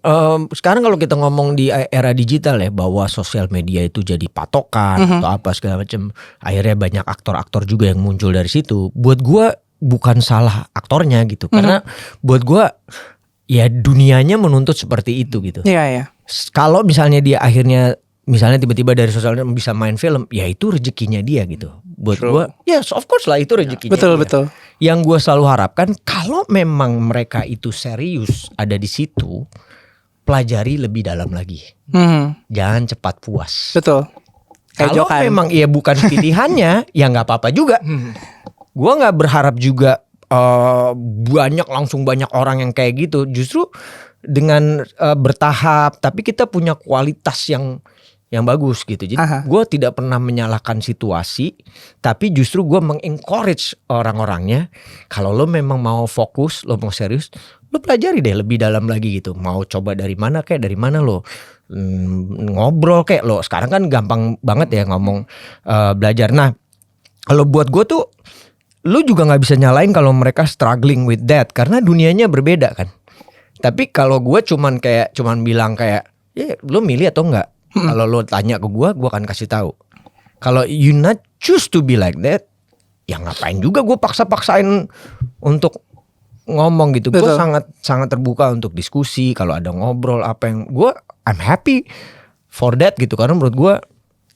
[SPEAKER 1] sekarang kalau kita ngomong di era digital ya, bahwa sosial media itu jadi patokan atau apa segala macam, akhirnya banyak aktor-aktor juga yang muncul dari situ. Buat gue bukan salah aktornya gitu, karena buat gue ya dunianya menuntut seperti itu gitu.
[SPEAKER 3] Iya.
[SPEAKER 1] Kalau misalnya dia akhirnya misalnya tiba-tiba dari sosial media bisa main film, ya itu rezekinya dia gitu. Buat gue, yes of course lah itu rezekinya dia.
[SPEAKER 3] Betul.
[SPEAKER 1] Yang gue selalu harapkan kalau memang mereka itu serius ada di situ, pelajari lebih dalam lagi. Jangan cepat puas.
[SPEAKER 3] Betul.
[SPEAKER 1] Kalau memang ia bukan pilihannya, ya nggak apa-apa juga. Gue nggak berharap juga langsung banyak orang yang kayak gitu. Justru dengan bertahap, tapi kita punya kualitas yang bagus gitu. Jadi gue tidak pernah menyalahkan situasi, tapi justru gue mengencourage orang-orangnya. Kalau lo memang mau fokus, lo mau serius, lo pelajari deh lebih dalam lagi gitu. Mau coba dari mana lo ngobrol kayak lo. Sekarang kan gampang banget ya ngomong belajar. Nah kalau buat gue tuh, lo juga nggak bisa nyalain kalau mereka struggling with that, karena dunianya berbeda kan. Tapi kalau gue cuman bilang kayak, ya lo milih atau enggak? Kalau lo tanya ke gue akan kasih tahu. Kalau you not choose to be like that, ya ngapain juga gue paksa-paksain untuk ngomong gitu. Gue sangat terbuka untuk diskusi. Kalau ada ngobrol apa yang I'm happy for that gitu. Karena menurut gue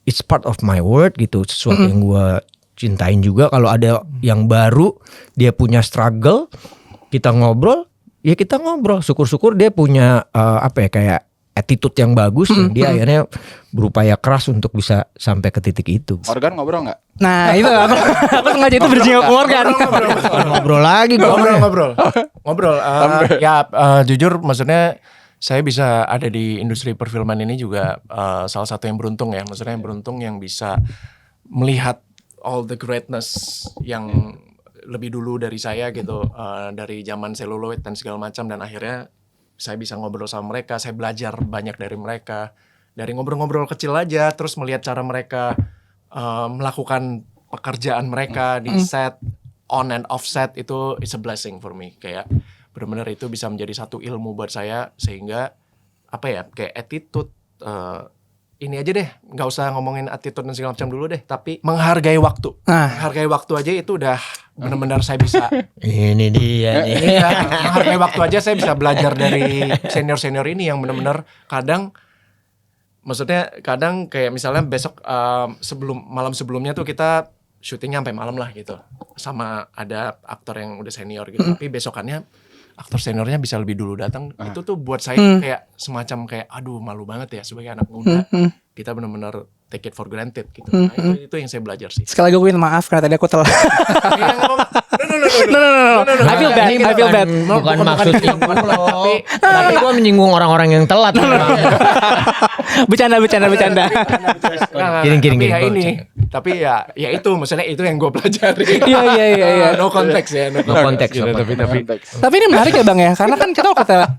[SPEAKER 1] it's part of my world gitu. Sesuatu yang gue cintain juga. Kalau ada yang baru, dia punya struggle, kita ngobrol. Ya kita ngobrol, syukur-syukur dia punya kayak attitude yang bagus, dan dia akhirnya berupaya keras untuk bisa sampai ke titik itu.
[SPEAKER 4] Morgan ngobrol nggak?
[SPEAKER 3] Nah itu aku sengaja itu bridging ke Morgan.
[SPEAKER 1] Ngobrol lagi,
[SPEAKER 2] ngobrol. Jujur, maksudnya saya bisa ada di industri perfilman ini juga salah satu yang beruntung ya. Maksudnya yang beruntung yang bisa melihat all the greatness yang lebih dulu dari saya gitu, dari zaman celluloid dan segala macam, dan akhirnya saya bisa ngobrol sama mereka, saya belajar banyak dari mereka, dari ngobrol-ngobrol kecil aja, terus melihat cara mereka melakukan pekerjaan mereka di set, on and off set, itu it's a blessing for me. Kayak benar-benar itu bisa menjadi satu ilmu buat saya, sehingga kayak attitude, ini aja deh, nggak usah ngomongin attitude dan segala macam dulu deh, tapi menghargai waktu. Menghargai waktu aja itu udah benar-benar saya bisa.
[SPEAKER 1] Ini dia nih.
[SPEAKER 2] Menghargai waktu aja saya bisa belajar dari senior-senior ini yang benar-benar kadang kayak misalnya besok malam sebelumnya tuh kita syutingnya sampai malam lah gitu, sama ada aktor yang udah senior gitu, tapi besokannya aktor seniornya bisa lebih dulu datang, itu tuh buat saya kayak semacam kayak aduh malu banget ya sebagai anak muda. Kita benar-benar take it for granted gitu. Nah, itu yang saya belajar sih.
[SPEAKER 3] Sekali lagi gue minta maaf karena tadi aku telat. No. I feel bad.
[SPEAKER 1] Ini
[SPEAKER 3] I feel bad.
[SPEAKER 1] Bukan maksud nyinggung lo. Tapi gue menyinggung orang-orang yang telat.
[SPEAKER 3] Bercanda.
[SPEAKER 2] Kiring. Tapi ya itu maksudnya itu yang gue pelajari.
[SPEAKER 3] Iya.
[SPEAKER 2] No konteks ya.
[SPEAKER 1] No konteks.
[SPEAKER 3] Tapi ini menarik ya Bang ya, karena kan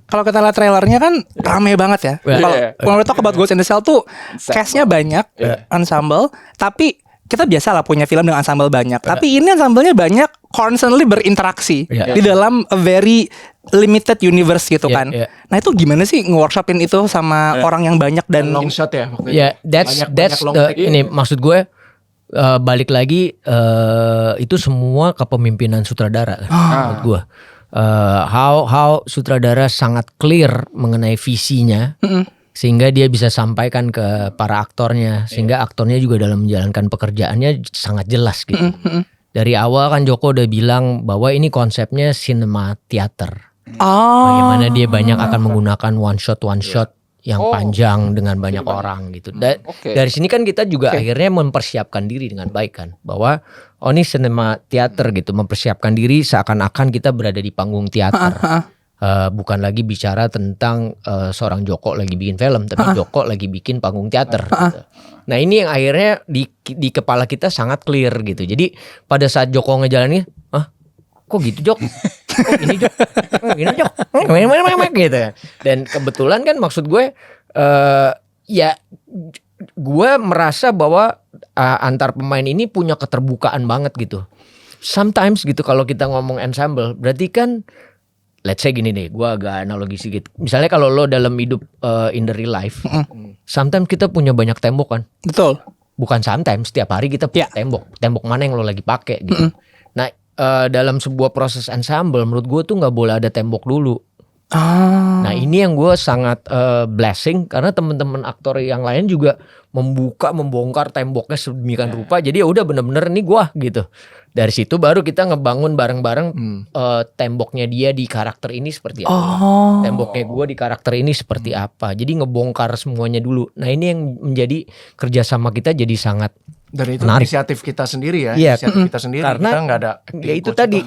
[SPEAKER 3] kalau kita lihat trailernya kan rame banget ya. Kalau talk about Ghost in the Shell tuh cast-nya banyak, ensemble, tapi kita biasa lah punya film dengan ensemble banyak. Tapi ini ensemble-nya banyak, constantly berinteraksi di dalam a very limited universe gitu kan. Nah itu gimana sih nge-workshopin itu sama orang yang banyak dan
[SPEAKER 2] long shot ya.
[SPEAKER 1] Ya, that's ini maksud gue. Balik lagi itu semua kepemimpinan sutradara menurut gue. How sutradara sangat clear mengenai visinya sehingga dia bisa sampaikan ke para aktornya, sehingga aktornya juga dalam menjalankan pekerjaannya sangat jelas gitu. Dari awal kan Joko udah bilang bahwa ini konsepnya cinema theater. Bagaimana dia banyak akan menggunakan one shot yang panjang dengan banyak orang gitu. Dari sini kan kita juga akhirnya mempersiapkan diri dengan baik kan, bahwa ini cinema theater gitu, mempersiapkan diri seakan-akan kita berada di panggung teater. Bukan lagi bicara tentang seorang Joko lagi bikin film, tapi Joko lagi bikin panggung teater. Gitu. Nah ini yang akhirnya di kepala kita sangat clear gitu. Jadi pada saat Joko ngejalanin, kok gitu Jok? Kok gini Jok? Gini Jok? Gitu. Dan kebetulan kan maksud gue, ya gue merasa bahwa antar pemain ini punya keterbukaan banget gitu. Sometimes gitu kalau kita ngomong ensemble, berarti kan let's say gini deh, gue agak analogi sedikit. Misalnya kalau lo dalam hidup in the real life, sometimes kita punya banyak tembok kan.
[SPEAKER 3] Betul.
[SPEAKER 1] Bukan sometimes, setiap hari kita punya tembok. Tembok mana yang lo lagi pakai gitu. Nah dalam sebuah proses ensemble, menurut gue tuh nggak boleh ada tembok dulu. Nah ini yang gue sangat blessing karena teman-teman aktor yang lain juga membongkar temboknya sedemikian rupa. Jadi ya udah bener-bener ini gue gitu. Dari situ baru kita ngebangun bareng-bareng temboknya dia di karakter ini seperti apa, temboknya gue di karakter ini seperti apa. Jadi ngebongkar semuanya dulu. Nah ini yang menjadi kerjasama kita jadi sangat
[SPEAKER 2] dan itu
[SPEAKER 1] menarik.
[SPEAKER 2] Inisiatif kita sendiri ya.
[SPEAKER 1] Iya,
[SPEAKER 2] inisiatif kita sendiri.
[SPEAKER 1] Karena
[SPEAKER 2] kita nggak ada.
[SPEAKER 1] Ya itu tadi.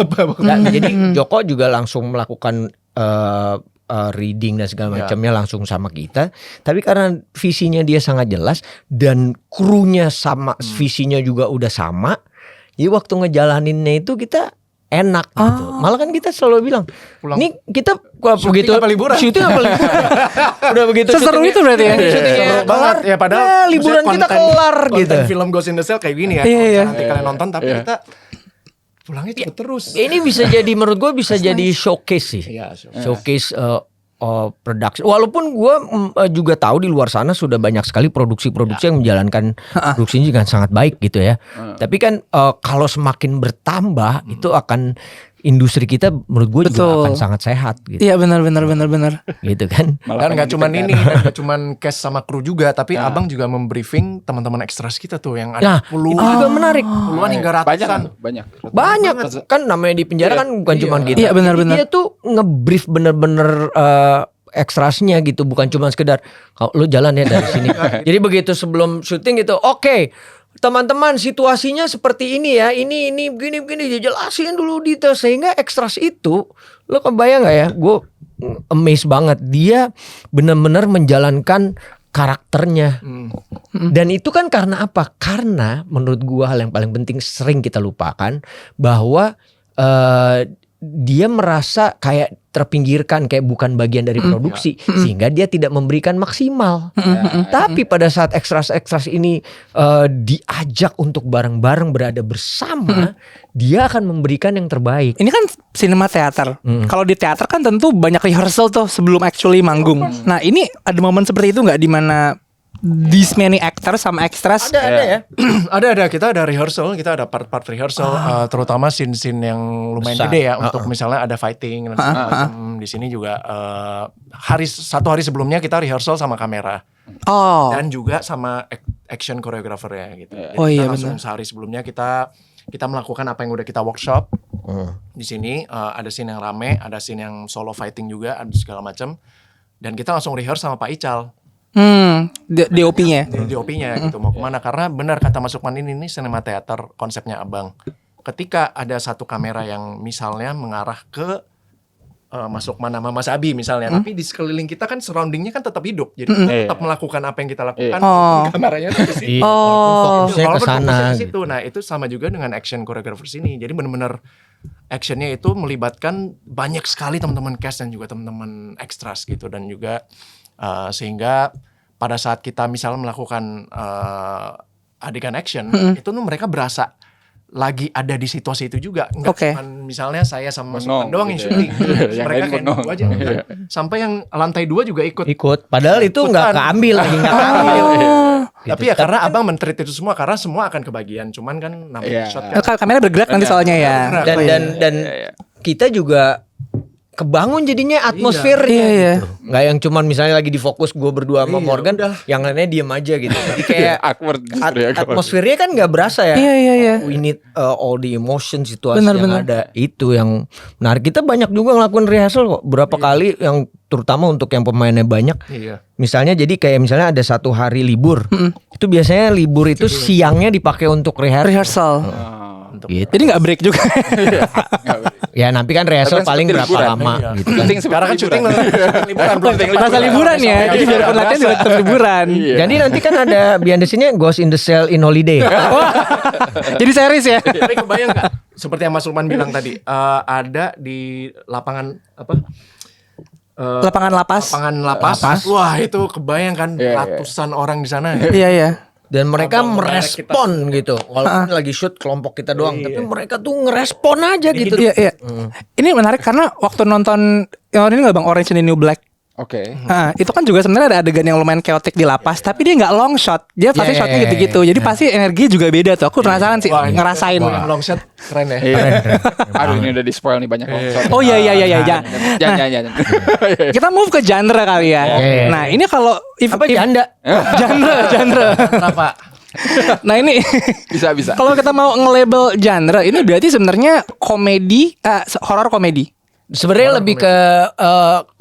[SPEAKER 1] Jadi Joko juga langsung melakukan reading dan segala macamnya langsung sama kita. Tapi karena visinya dia sangat jelas dan krunya sama, visinya juga udah sama. Jadi waktu ngejalaninnya itu kita enak gitu. Malah kan kita selalu bilang, ini kita begitu syuting apa liburan. Udah begitu
[SPEAKER 3] seseru itu berarti ya.
[SPEAKER 2] Seru banget ya, padahal
[SPEAKER 1] liburan kita kelar gitu.
[SPEAKER 2] Film Ghost in the Shell kayak gini ya. Nanti kalian nonton tapi kita pulangnya cepet terus.
[SPEAKER 1] Ini bisa jadi menurut gue bisa jadi showcase sih. Showcase production. Walaupun gue juga tahu di luar sana sudah banyak sekali produksi-produksi yang menjalankan produksinya juga sangat baik gitu ya. Tapi kan kalau semakin bertambah itu akan industri kita menurut gue juga akan sangat sehat gitu.
[SPEAKER 3] Iya benar.
[SPEAKER 1] Gitu kan.
[SPEAKER 2] Malah kan gak cuman ini, gak cuman cast sama kru juga, tapi abang juga membriefing teman-teman ekstras kita tuh yang ada puluhan.
[SPEAKER 1] Itu juga menarik.
[SPEAKER 2] Puluhan hingga ratusan.
[SPEAKER 4] Banyak
[SPEAKER 1] kan namanya di penjara kan bukan cuman gitu.
[SPEAKER 3] Iya benar.
[SPEAKER 1] Dia tuh ngebrief bener-bener ekstrasnya gitu, bukan cuma sekedar kalau lu jalan ya dari sini. Jadi begitu sebelum syuting gitu, oke, teman-teman situasinya seperti ini ya, ini begini dijelasin dulu detail sehingga ekstras itu lo kebayang nggak ya? Gue amazed banget dia benar-benar menjalankan karakternya. Dan itu kan karena apa? Karena menurut gue hal yang paling penting sering kita lupakan bahwa dia merasa kayak terpinggirkan, kayak bukan bagian dari produksi, sehingga dia tidak memberikan maksimal. Tapi pada saat ekstras ini diajak untuk bareng-bareng berada bersama, dia akan memberikan yang terbaik.
[SPEAKER 3] Ini kan sinema teater. Kalau di teater kan tentu banyak rehearsal tuh sebelum actually manggung. Nah ini ada momen seperti itu nggak di mana this many actors sama extras?
[SPEAKER 1] Ada ya.
[SPEAKER 2] Ada kita ada rehearsal, kita ada part rehearsal, terutama scene yang lumayan gede ya, untuk misalnya ada fighting dan segala macam. Di sini juga satu hari sebelumnya kita rehearsal sama kamera. Dan juga sama action choreographer ya gitu. Jadi kita langsung sehari sebelumnya kita melakukan apa yang udah kita workshop. Di sini ada scene yang rame, ada scene yang solo fighting juga, ada segala macam. Dan kita langsung rehearse sama Pak Ical.
[SPEAKER 3] DOP-nya.
[SPEAKER 2] DOP-nya gitu mau kemana, karena benar kata Mas Lukman ini cinema theater konsepnya Abang. Ketika ada satu kamera yang misalnya mengarah ke Mas Lukman sama Mas Abi misalnya, tapi di sekeliling kita kan surroundingnya kan tetap hidup, jadi kita tetap melakukan apa yang kita lakukan. Kameranya tuh di situ.
[SPEAKER 1] Fokusnya ke sana.
[SPEAKER 2] Nah itu sama juga dengan action choreographer sini. Jadi benar-benar actionnya itu melibatkan banyak sekali teman-teman cast dan juga teman-teman extras gitu, dan juga sehingga pada saat kita misalnya melakukan adegan action itu tuh mereka berasa lagi ada di situasi itu juga, nggak cuma misalnya saya sama Mas Lukman doang yang syuting, mereka kayak nunggu aja, sampai yang lantai 2 juga ikut.
[SPEAKER 1] Padahal itu nggak keambil lagi, nggak keambil.
[SPEAKER 2] Tapi ya karena Abang men-treat itu semua, karena semua akan kebagian, cuman kan namanya shot kan.
[SPEAKER 3] Kamera bergerak nanti soalnya ya.
[SPEAKER 1] Dan kita juga kebangun jadinya atmosfernya gitu. Nggak yang cuman misalnya lagi difokus gue berdua sama Morgan, yang lainnya diem aja gitu. Jadi kayak atmosfernya kan nggak berasa ya.
[SPEAKER 3] Iya.
[SPEAKER 1] We need all the emotion situasi yang ada. Itu yang menarik. Kita banyak juga ngelakuin rehearsal kok. Berapa kali yang terutama untuk yang pemainnya banyak. Misalnya jadi kayak misalnya ada satu hari libur. Itu biasanya libur itu siangnya dipakai untuk rehearsal. Gitu.
[SPEAKER 3] Jadi nggak break juga.
[SPEAKER 1] Ya nanti kan rehearsal paling berapa lama gitu.
[SPEAKER 2] Sekarang kan syuting liburan,
[SPEAKER 3] Masa liburan ya. Jadi biarpun latihan juga tetap liburan.
[SPEAKER 1] Jadi nanti kan ada behind the scene-nya Ghost in the Shell in Holiday.
[SPEAKER 3] Jadi series ya.
[SPEAKER 2] Tapi kebayang nggak? Seperti yang Mas Lukman bilang tadi, ada di lapangan apa?
[SPEAKER 3] Lapangan lapas.
[SPEAKER 2] Wah itu kebayang kan ratusan orang di sana.
[SPEAKER 3] Iya.
[SPEAKER 1] Dan mereka merespon gitu. Walaupun lagi shoot kelompok kita doang, tapi mereka tuh ngerespon aja gitu.
[SPEAKER 3] Iya. Ini menarik karena waktu nonton yang ini nggak Bang, Orange is the New Black. Nah, itu kan juga sebenarnya ada adegan yang lumayan chaotic di lapas, tapi dia nggak long shot. Dia pasti shotnya gitu-gitu. Jadi pasti energi juga beda tuh. Aku penasaran sih ngerasain.
[SPEAKER 2] Long shot keren ya.
[SPEAKER 4] Aduh ini udah di spoil nih banyak long shot.
[SPEAKER 3] Oh iya.
[SPEAKER 4] Jangan.
[SPEAKER 3] Kita move ke genre kali ya. Nah, ini kalau
[SPEAKER 1] Apa janda?
[SPEAKER 3] genre.
[SPEAKER 2] Kenapa?
[SPEAKER 3] Nah ini
[SPEAKER 4] Bisa.
[SPEAKER 3] kalau kita mau nge-label genre, ini berarti sebenarnya komedi, horor komedi.
[SPEAKER 1] Sebenarnya lebih ke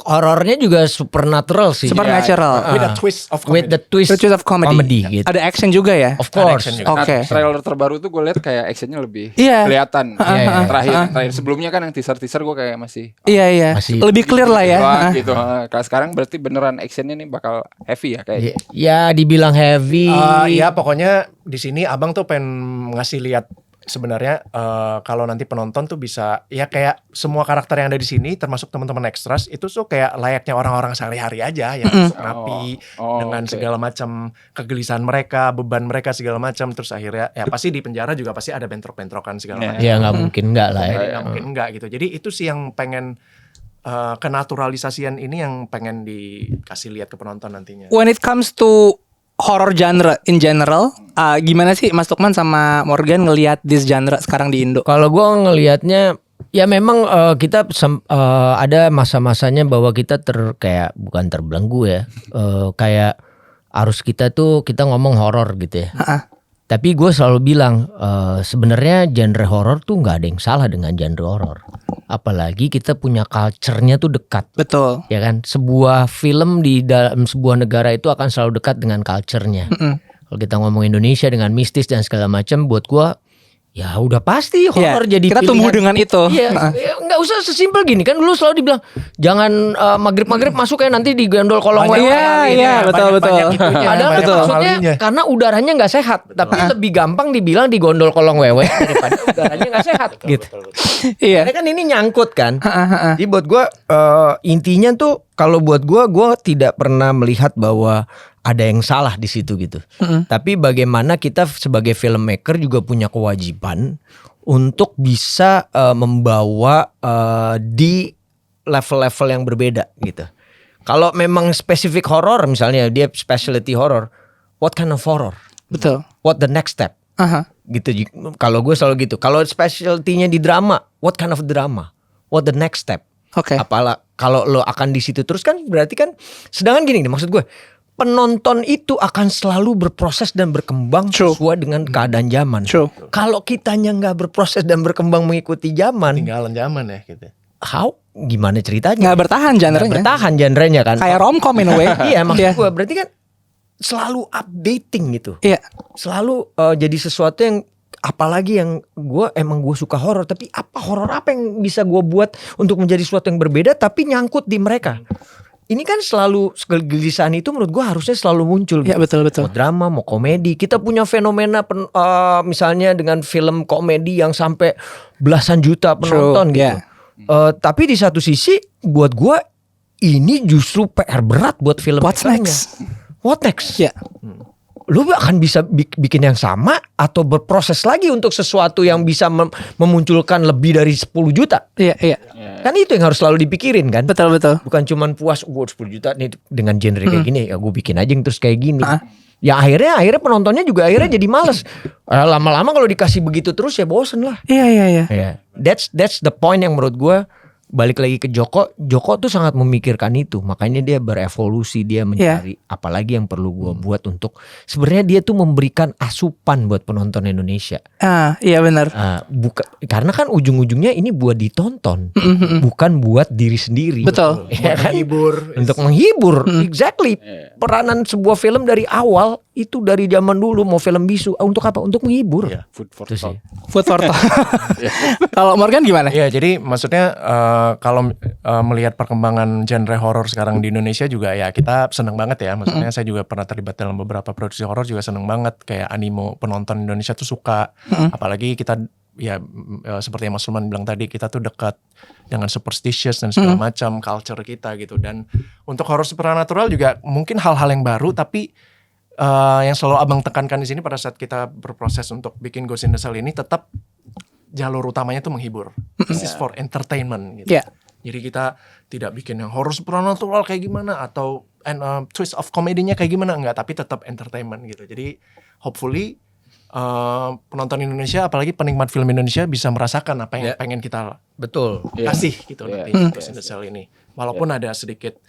[SPEAKER 1] horornya juga supernatural sih.
[SPEAKER 3] Supernatural.
[SPEAKER 2] With a twist of comedy.
[SPEAKER 1] With the twist
[SPEAKER 3] of comedy.
[SPEAKER 1] gitu.
[SPEAKER 3] Ada action juga ya.
[SPEAKER 1] Of course.
[SPEAKER 3] Oke.
[SPEAKER 4] Trailer terbaru tuh gue lihat kayak actionnya lebih
[SPEAKER 3] Iya.
[SPEAKER 4] kelihatan. Terakhir sebelumnya kan yang teaser gue kayak masih
[SPEAKER 3] Iya.
[SPEAKER 1] Masih-
[SPEAKER 3] Lebih clear lah ya.
[SPEAKER 4] gitu. Kalau sekarang berarti beneran actionnya nih bakal heavy ya kayak.
[SPEAKER 1] Ya dibilang heavy.
[SPEAKER 2] Ya pokoknya di sini Abang tuh pengen ngasih lihat sebenarnya kalau nanti penonton tuh bisa ya kayak semua karakter yang ada di sini termasuk teman-teman extras itu tuh kayak layaknya orang-orang sehari-hari aja yang masuk napi dengan segala macam kegelisahan mereka, beban mereka segala macam, terus akhirnya ya pasti di penjara juga pasti ada bentrok-bentrokan segala macam.
[SPEAKER 1] Ya nggak mungkin nggak lah ya.
[SPEAKER 2] Nggak mungkin enggak gitu. Jadi itu sih yang pengen kenaturalisasian ini yang pengen dikasih lihat ke penonton nantinya.
[SPEAKER 3] When it comes to horror genre in general, gimana sih Mas Lukman sama Morgan ngelihat this genre sekarang di Indo?
[SPEAKER 1] Kalau gue ngelihatnya ya memang kita ada masa-masanya bahwa kita kayak bukan terbelenggu ya, kayak arus kita tuh kita ngomong horor gitu ya. Tapi gue selalu bilang sebenarnya genre horor tuh nggak ada yang salah dengan genre horor. Apalagi kita punya culture-nya tuh dekat.
[SPEAKER 3] Betul.
[SPEAKER 1] Ya kan, sebuah film di dalam sebuah negara itu akan selalu dekat dengan culture-nya. Kalau kita ngomong Indonesia dengan mistis dan segala macam, buat gua ya udah pasti horor jadi
[SPEAKER 3] kita
[SPEAKER 1] pilihan.
[SPEAKER 3] tumbuh dengan itu.
[SPEAKER 1] Iya, ya, nggak usah sesimpel gini kan. Dulu selalu dibilang jangan maghrib masuk ya nanti digondol kolong wewe.
[SPEAKER 3] Iya, betul.
[SPEAKER 1] Padahal maksudnya karena udaranya nggak sehat, tapi lebih gampang dibilang digondol kolong wewe daripada udaranya nggak sehat gitu.
[SPEAKER 3] Iya.
[SPEAKER 1] Karena kan ini nyangkut kan. Jadi buat gue intinya tuh kalau buat gue tidak pernah melihat bahwa ada yang salah di situ gitu. Tapi bagaimana kita sebagai filmmaker juga punya kewajiban untuk bisa membawa di level-level yang berbeda gitu. Kalau memang spesifik horor misalnya dia specialty horror, what kind of horror?
[SPEAKER 3] Betul.
[SPEAKER 1] What the next step? Gitu. Kalau gue selalu gitu. Kalau specialty-nya di drama, what kind of drama? What the next step?
[SPEAKER 3] Oke.
[SPEAKER 1] Apalah kalau lo akan di situ terus kan berarti kan sedangkan gini nih maksud gue. penonton itu akan selalu berproses dan berkembang sesuai dengan keadaan zaman. Kalau kitanya nggak berproses dan berkembang mengikuti zaman,
[SPEAKER 2] tinggalan zaman ya gitu.
[SPEAKER 1] Gimana ceritanya?
[SPEAKER 3] Nggak bertahan genrenya
[SPEAKER 1] kan.
[SPEAKER 3] Kayak romcom in a way.
[SPEAKER 1] Iya, maksud gue berarti kan selalu updating gitu.
[SPEAKER 3] Iya.
[SPEAKER 1] Selalu jadi sesuatu yang, apalagi yang gue suka horor, tapi horor apa yang bisa gue buat untuk menjadi sesuatu yang berbeda tapi nyangkut di mereka. Ini kan selalu kegelisahan itu menurut gue harusnya selalu muncul.
[SPEAKER 3] Iya, betul.
[SPEAKER 1] Mau drama, mau komedi. Kita punya fenomena misalnya dengan film komedi yang sampai belasan juta penonton gitu. Tapi di satu sisi buat gue ini justru PR berat buat film.
[SPEAKER 3] What next?
[SPEAKER 1] Ya. Lu akan bisa bikin yang sama atau berproses lagi untuk sesuatu yang bisa memunculkan lebih dari 10 juta.
[SPEAKER 3] Iya.
[SPEAKER 1] Kan itu yang harus selalu dipikirin kan.
[SPEAKER 3] Betul.
[SPEAKER 1] Bukan cuman puas, gue 10 juta nih dengan genre kayak gini, ya gue bikin aja yang terus kayak gini. Ya akhirnya penontonnya juga akhirnya jadi males. Lama-lama kalau dikasih begitu terus ya bosen lah.
[SPEAKER 3] Iya.
[SPEAKER 1] That's the point yang menurut gue. Balik lagi ke Joko tuh sangat memikirkan itu, makanya dia berevolusi, dia mencari apalagi yang perlu gue buat untuk sebenarnya dia tuh memberikan asupan buat penonton Indonesia.
[SPEAKER 3] Iya benar.
[SPEAKER 1] Karena kan ujung-ujungnya ini buat ditonton, bukan buat diri sendiri.
[SPEAKER 3] Betul.
[SPEAKER 1] Ya kan? Untuk menghibur, exactly. Peranan sebuah film dari awal itu dari zaman dulu mau film bisu untuk apa? Untuk menghibur.
[SPEAKER 4] Food for thought.
[SPEAKER 3] Food for thought. Kalau Morgan gimana?
[SPEAKER 2] Ya jadi maksudnya kalau melihat perkembangan genre horor sekarang di Indonesia juga ya kita seneng banget ya. Maksudnya saya juga pernah terlibat dalam beberapa produksi horor juga seneng banget. Kayak animo penonton Indonesia tuh suka. Apalagi kita ya seperti yang Mas Sulman bilang tadi, kita tuh dekat dengan superstitious dan segala macam culture kita gitu. Dan untuk horor supernatural juga mungkin hal-hal yang baru, tapi yang selalu abang tekankan di sini pada saat kita berproses untuk bikin Ghost in the Shell ini tetap jalur utamanya tuh menghibur. This is for entertainment gitu. Jadi kita tidak bikin yang horor supernatural kayak gimana atau twist of komedinya kayak gimana, enggak, tapi tetap entertainment gitu. Jadi hopefully penonton Indonesia apalagi penikmat film Indonesia bisa merasakan apa yang pengen kita kasih gitu nanti Ghost in the Shell ini. Walaupun ada sedikit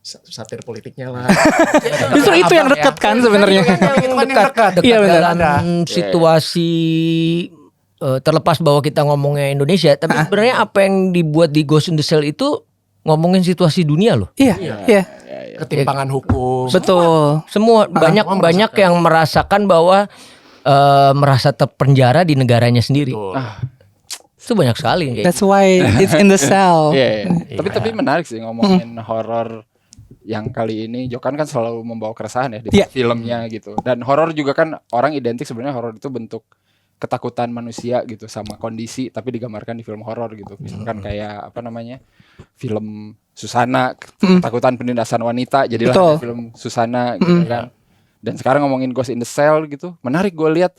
[SPEAKER 2] satir politiknya lah.
[SPEAKER 3] Justru itu yang dekat kan sebenarnya.
[SPEAKER 1] Dekat dalam situasi terlepas bahwa kita ngomongnya Indonesia, tapi sebenarnya apa yang dibuat di Ghost in the Shell itu ngomongin situasi dunia loh.
[SPEAKER 3] Iya.
[SPEAKER 2] Ketimpangan hukum.
[SPEAKER 3] Betul.
[SPEAKER 1] Semua banyak yang merasakan bahwa merasa terpenjara di negaranya sendiri. Itu banyak sekali.
[SPEAKER 3] That's why it's in the cell.
[SPEAKER 4] Tapi menarik sih ngomongin horor yang kali ini. Jokan kan selalu membawa keresahan ya di filmnya gitu. Dan horor juga kan orang identik sebenarnya horor itu bentuk ketakutan manusia gitu sama kondisi, tapi digambarkan di film horor gitu. Misalkan kayak film Susana, ketakutan penindasan wanita, jadilah film Susana gitu kan. Dan sekarang ngomongin Ghost in the Shell gitu, menarik gue lihat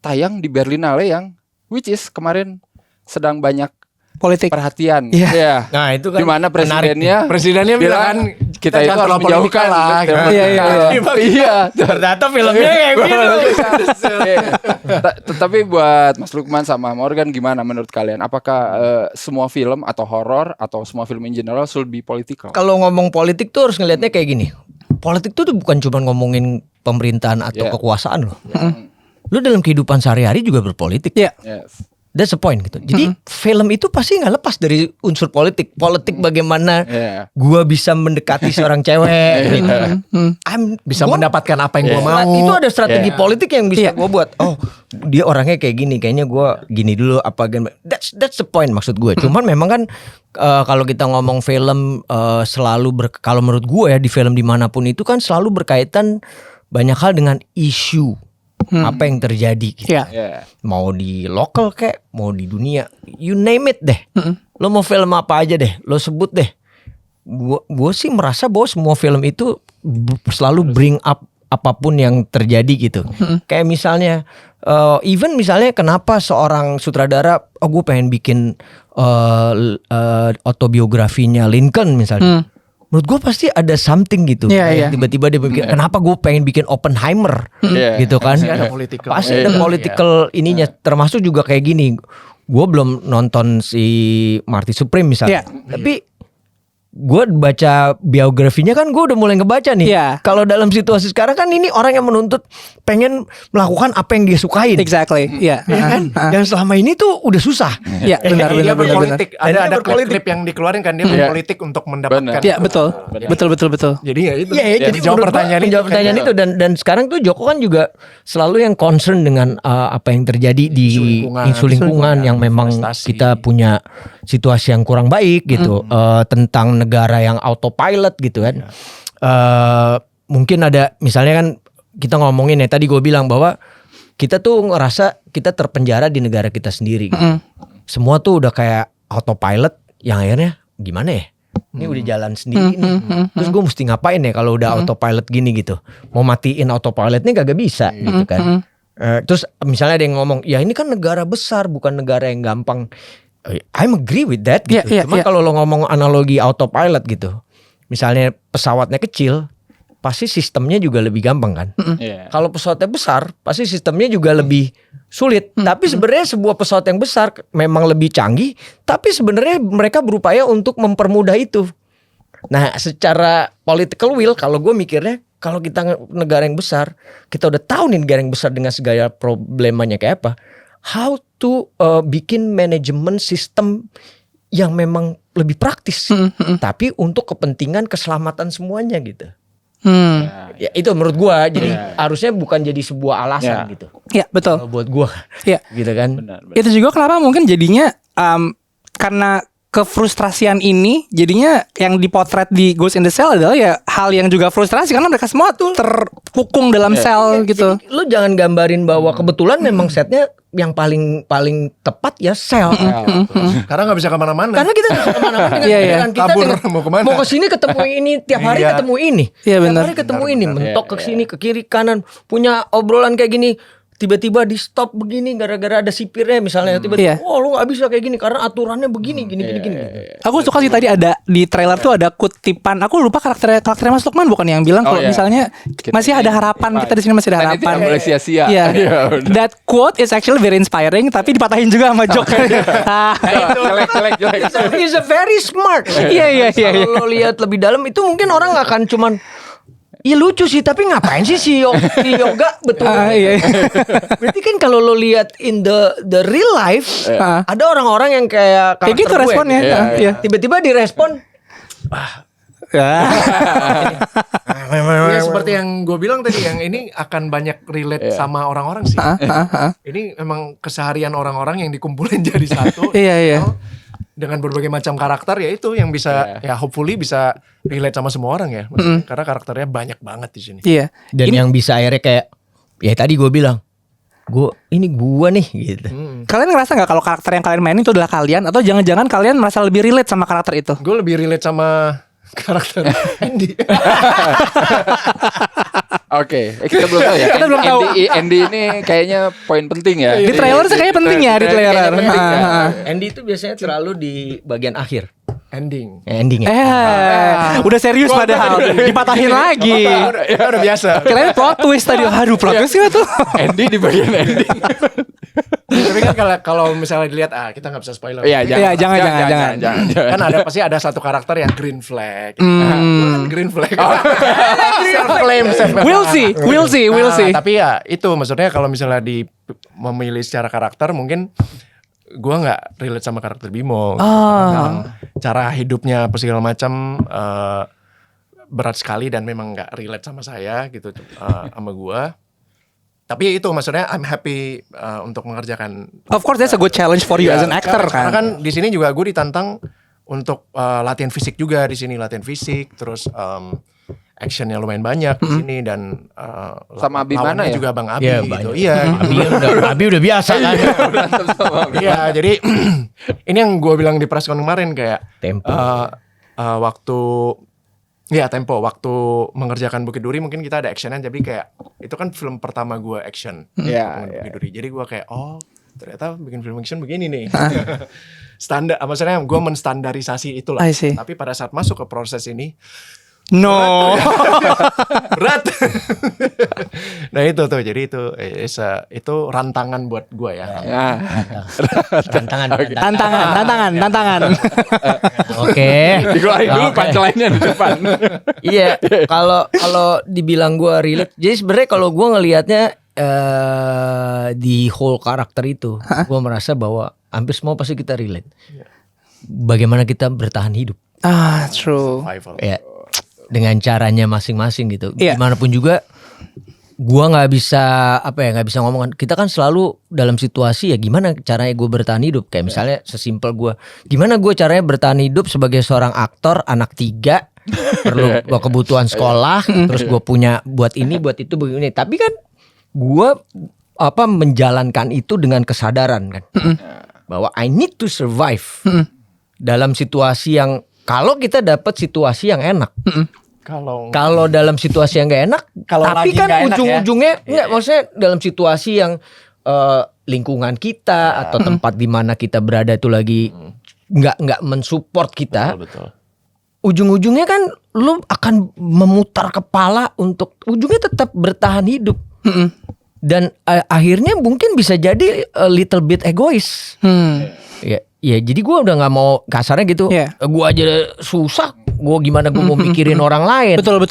[SPEAKER 4] tayang di Berlinale yang which is kemarin sedang banyak
[SPEAKER 3] politik
[SPEAKER 4] perhatian.
[SPEAKER 1] Nah itu kan
[SPEAKER 4] dimana presidennya bilang kita itu harus menjauhkan lah. Iya.
[SPEAKER 1] Ternyata filmnya kayak gitu.
[SPEAKER 4] Tapi buat Mas Lukman sama Morgan gimana menurut kalian? Apakah semua film atau horor atau semua film in general should be political?
[SPEAKER 1] Kalau ngomong politik tuh harus ngelihatnya kayak gini. Politik tuh bukan cuma ngomongin pemerintahan atau kekuasaan loh. Lu dalam kehidupan sehari-hari juga berpolitik. That's the point gitu. Jadi film itu pasti nggak lepas dari unsur politik. Politik bagaimana gua bisa mendekati seorang cewek gitu.
[SPEAKER 2] Bisa mendapatkan apa yang gua mau.
[SPEAKER 1] Itu ada strategi politik yang bisa gua buat. Oh, dia orangnya kayak gini, kayaknya gua gini dulu apa gitu. That's the point maksud gua. Cuman memang kan kalau kita ngomong film selalu kalau menurut gua ya di film dimanapun itu kan selalu berkaitan banyak hal dengan isu. Apa yang terjadi gitu. Mau di lokal kayak mau di dunia, you name it deh. Lo mau film apa aja deh, lo sebut deh. Gue sih merasa bahwa semua film itu selalu bring up apapun yang terjadi gitu. Kayak misalnya even misalnya kenapa seorang sutradara gue pengen bikin autobiografinya Lincoln misalnya. Menurut gue pasti ada something gitu. Tiba-tiba dia bikin, kenapa gue pengen bikin Oppenheimer gitu kan. Pasti ada political ininya. Termasuk juga kayak gini. Gue belum nonton si Marty Supreme misalnya. Tapi gue baca biografinya kan gue udah mulai ngebaca nih.
[SPEAKER 3] Iya.
[SPEAKER 1] Kalau dalam situasi sekarang kan ini orang yang menuntut pengen melakukan apa yang dia sukain.
[SPEAKER 3] Exactly. Iya.
[SPEAKER 1] Ya kan? Yang selama ini tuh udah susah.
[SPEAKER 3] Iya, benar.
[SPEAKER 2] Dia berpolitik.
[SPEAKER 1] Dan dia
[SPEAKER 2] Ada
[SPEAKER 1] berpolitik.
[SPEAKER 2] klip yang dikeluarin kan dia berpolitik untuk mendapatkan.
[SPEAKER 3] Iya, betul. Betul.
[SPEAKER 2] Jadi ya itu.
[SPEAKER 1] Iya, jadi
[SPEAKER 2] jawab pertanyaan
[SPEAKER 1] itu dan sekarang tuh Joko kan juga selalu yang concern dengan apa yang terjadi di isu lingkungan yang memang kita punya situasi yang kurang baik gitu, tentang negara yang autopilot gitu kan. Mungkin ada misalnya kan kita ngomongin ya tadi gue bilang bahwa kita tuh ngerasa kita terpenjara di negara kita sendiri gitu. Semua tuh udah kayak autopilot yang akhirnya gimana ya? Ini udah jalan sendiri nih. Terus gue mesti ngapain ya kalau udah autopilot gini gitu? Mau matiin autopilot nih kagak bisa gitu kan. Terus misalnya ada yang ngomong, ya ini kan negara besar bukan negara yang gampang. I'm agree with that gitu. Cuma kalau lo ngomong analogi autopilot gitu, misalnya pesawatnya kecil, pasti sistemnya juga lebih gampang kan. Kalau pesawatnya besar, pasti sistemnya juga lebih sulit. Tapi sebenarnya sebuah pesawat yang besar memang lebih canggih, tapi sebenarnya mereka berupaya untuk mempermudah itu. Nah, secara political will, kalau gue mikirnya, kalau kita negara yang besar, kita udah tahu nih negara yang besar dengan segala problemanya kayak apa. How to bikin manajemen sistem yang memang lebih praktis, tapi untuk kepentingan keselamatan semuanya gitu. Ya itu menurut gua jadi harusnya bukan jadi sebuah alasan gitu.
[SPEAKER 3] Iya, betul.
[SPEAKER 1] Kalau buat gua, gitu kan.
[SPEAKER 4] Benar.
[SPEAKER 3] Itu juga kenapa mungkin jadinya karena kefrustrasian ini jadinya yang dipotret di Ghost in the Shell adalah ya hal yang juga frustrasi karena mereka semua tuh terkukung dalam sel gitu.
[SPEAKER 1] Jadi, lu jangan gambarin bahwa kebetulan memang setnya yang paling tepat ya sel.
[SPEAKER 2] Karena nggak bisa kemana-mana.
[SPEAKER 1] Karena kita nggak bisa kemana-mana dengan kita
[SPEAKER 2] Kabur,
[SPEAKER 1] dengan,
[SPEAKER 2] mau kemana?
[SPEAKER 1] mau ke sini ketemu ini tiap hari ketemu ini.
[SPEAKER 3] Iya,
[SPEAKER 1] Tiap
[SPEAKER 3] benar.
[SPEAKER 1] hari ketemu ini, mentok ke sini ke kiri kanan, punya obrolan kayak gini. Tiba-tiba di stop begini gara-gara ada sipirnya misalnya tiba-tiba lu nggak bisa kayak gini karena aturannya begini gini.
[SPEAKER 3] Aku suka sih tadi ada di trailer tuh ada kutipan. Aku lupa karakternya Mas Lukman bukan yang bilang kalau misalnya masih ada harapan, kita di sini masih ada harapan.
[SPEAKER 4] Itu yang boleh sia-sia.
[SPEAKER 3] Iya. That quote is actually very inspiring tapi dipatahin juga sama Joker.
[SPEAKER 4] Jelek.
[SPEAKER 1] He's a very smart.
[SPEAKER 3] Iya.
[SPEAKER 1] Kalau lo lihat lebih dalam itu mungkin orang nggak akan cuman iya lucu sih, tapi ngapain sih si yoga betul?
[SPEAKER 3] Iya.
[SPEAKER 1] Berarti kan kalau lo lihat in the real life, ada orang-orang yang kayak
[SPEAKER 3] Kayak gitu
[SPEAKER 1] gue,
[SPEAKER 3] responnya. Iya.
[SPEAKER 1] tiba-tiba direspon.
[SPEAKER 2] Ya seperti yang gue bilang tadi, yang ini akan banyak relate sama orang-orang sih. Ini memang keseharian orang-orang yang dikumpulin jadi satu.
[SPEAKER 3] Iya.
[SPEAKER 2] Dengan berbagai macam karakter, ya itu yang bisa ya hopefully bisa relate sama semua orang ya. Maksudnya, karena karakternya banyak banget di sini.
[SPEAKER 3] Iya.
[SPEAKER 1] Dan yang bisa akhirnya kayak ya tadi gue bilang, ini gue nih gitu.
[SPEAKER 3] Kalian ngerasa nggak kalau karakter yang kalian mainin itu adalah kalian atau jangan-jangan kalian merasa lebih relate sama karakter itu?
[SPEAKER 2] Gue lebih relate sama karakter Andy.
[SPEAKER 4] Oke, kita belum tahu ya.
[SPEAKER 3] Kita belum tahu.
[SPEAKER 4] Andy ini kayaknya poin penting ya.
[SPEAKER 3] Di trailer sih kayaknya penting ya di trailer.
[SPEAKER 1] Andy itu biasanya terlalu di bagian akhir.
[SPEAKER 2] Ending.
[SPEAKER 1] Endingnya.
[SPEAKER 3] Udah serius padahal dipatahin lagi.
[SPEAKER 2] Udah biasa.
[SPEAKER 3] Kirain plot twist tadi. Aduh, plot twist gimana tuh?
[SPEAKER 4] Andy di bagian ending.
[SPEAKER 2] Tapi kan kalau misalnya dilihat, kita nggak bisa spoiler.
[SPEAKER 3] Iya, jangan.
[SPEAKER 2] Kan ada pasti ada satu karakter yang green flag. Green flag. Self claim.
[SPEAKER 3] We'll see.
[SPEAKER 2] Tapi ya itu maksudnya kalau misalnya memilih secara karakter mungkin gue nggak relate sama karakter Bimo. Dalam cara hidupnya apa segala macam berat sekali dan memang nggak relate sama saya gitu sama gue. Tapi itu maksudnya I'm happy untuk mengerjakan.
[SPEAKER 3] Of course that's a good challenge for you as an actor kan.
[SPEAKER 2] Karena kan di sini juga gue ditantang untuk latihan fisik juga di sini, latihan fisik terus actionnya lumayan banyak di sini dan
[SPEAKER 4] sama Abi mana ya?
[SPEAKER 2] juga Bang Abi
[SPEAKER 1] Ya,
[SPEAKER 2] gitu.
[SPEAKER 1] banyak.
[SPEAKER 2] Iya.
[SPEAKER 1] Abi udah biasa kan.
[SPEAKER 2] Iya, jadi ini yang gue bilang di press con kemarin kayak
[SPEAKER 1] Tempo.
[SPEAKER 2] waktu mengerjakan Bukit Duri mungkin kita ada actionnya, tapi kayak itu kan film pertama gue action Bukit Duri. Jadi gue kayak ternyata bikin film action begini nih. Standar, maksudnya gue menstandarisasi itulah.
[SPEAKER 3] I see.
[SPEAKER 2] Tapi pada saat masuk ke proses ini
[SPEAKER 3] No.
[SPEAKER 2] Berat. Nah itu tuh, jadi itu rantangan buat gue ya.
[SPEAKER 1] Tantangan. Oke.
[SPEAKER 4] Dikeluarin dulu punchline-nya di depan.
[SPEAKER 1] Iya, kalau dibilang gue relate, jadi sebenarnya kalau gue ngelihatnya di whole karakter itu, gue merasa bahwa hampir semua pasti kita relate. Bagaimana kita bertahan hidup.
[SPEAKER 3] True.
[SPEAKER 2] Survival.
[SPEAKER 1] Ya, dengan caranya masing-masing gitu.
[SPEAKER 3] Iya.
[SPEAKER 1] Gimana pun juga, gua nggak bisa ngomong. Kita kan selalu dalam situasi ya gimana caranya gue bertahan hidup. Kayak misalnya sesimpel gue, gimana gue caranya bertahan hidup sebagai seorang aktor anak 3, perlu gua kebutuhan sekolah, terus gue punya buat ini, buat itu, begini. Tapi kan gue menjalankan itu dengan kesadaran kan, bahwa I need to survive dalam situasi yang, kalau kita dapat situasi yang enak, kalau dalam situasi yang gak enak, tapi kan ujung-ujungnya maksudnya dalam situasi yang lingkungan kita atau tempat di mana kita berada itu lagi nggak mensupport kita,
[SPEAKER 2] Betul.
[SPEAKER 1] ujung-ujungnya kan lu akan memutar kepala untuk ujungnya tetap bertahan hidup. Dan akhirnya mungkin bisa jadi a little bit egois. Ya jadi gue udah nggak mau kasarnya gitu. Gue aja susah, gue gimana gue mau mikirin orang lain.
[SPEAKER 3] Betul.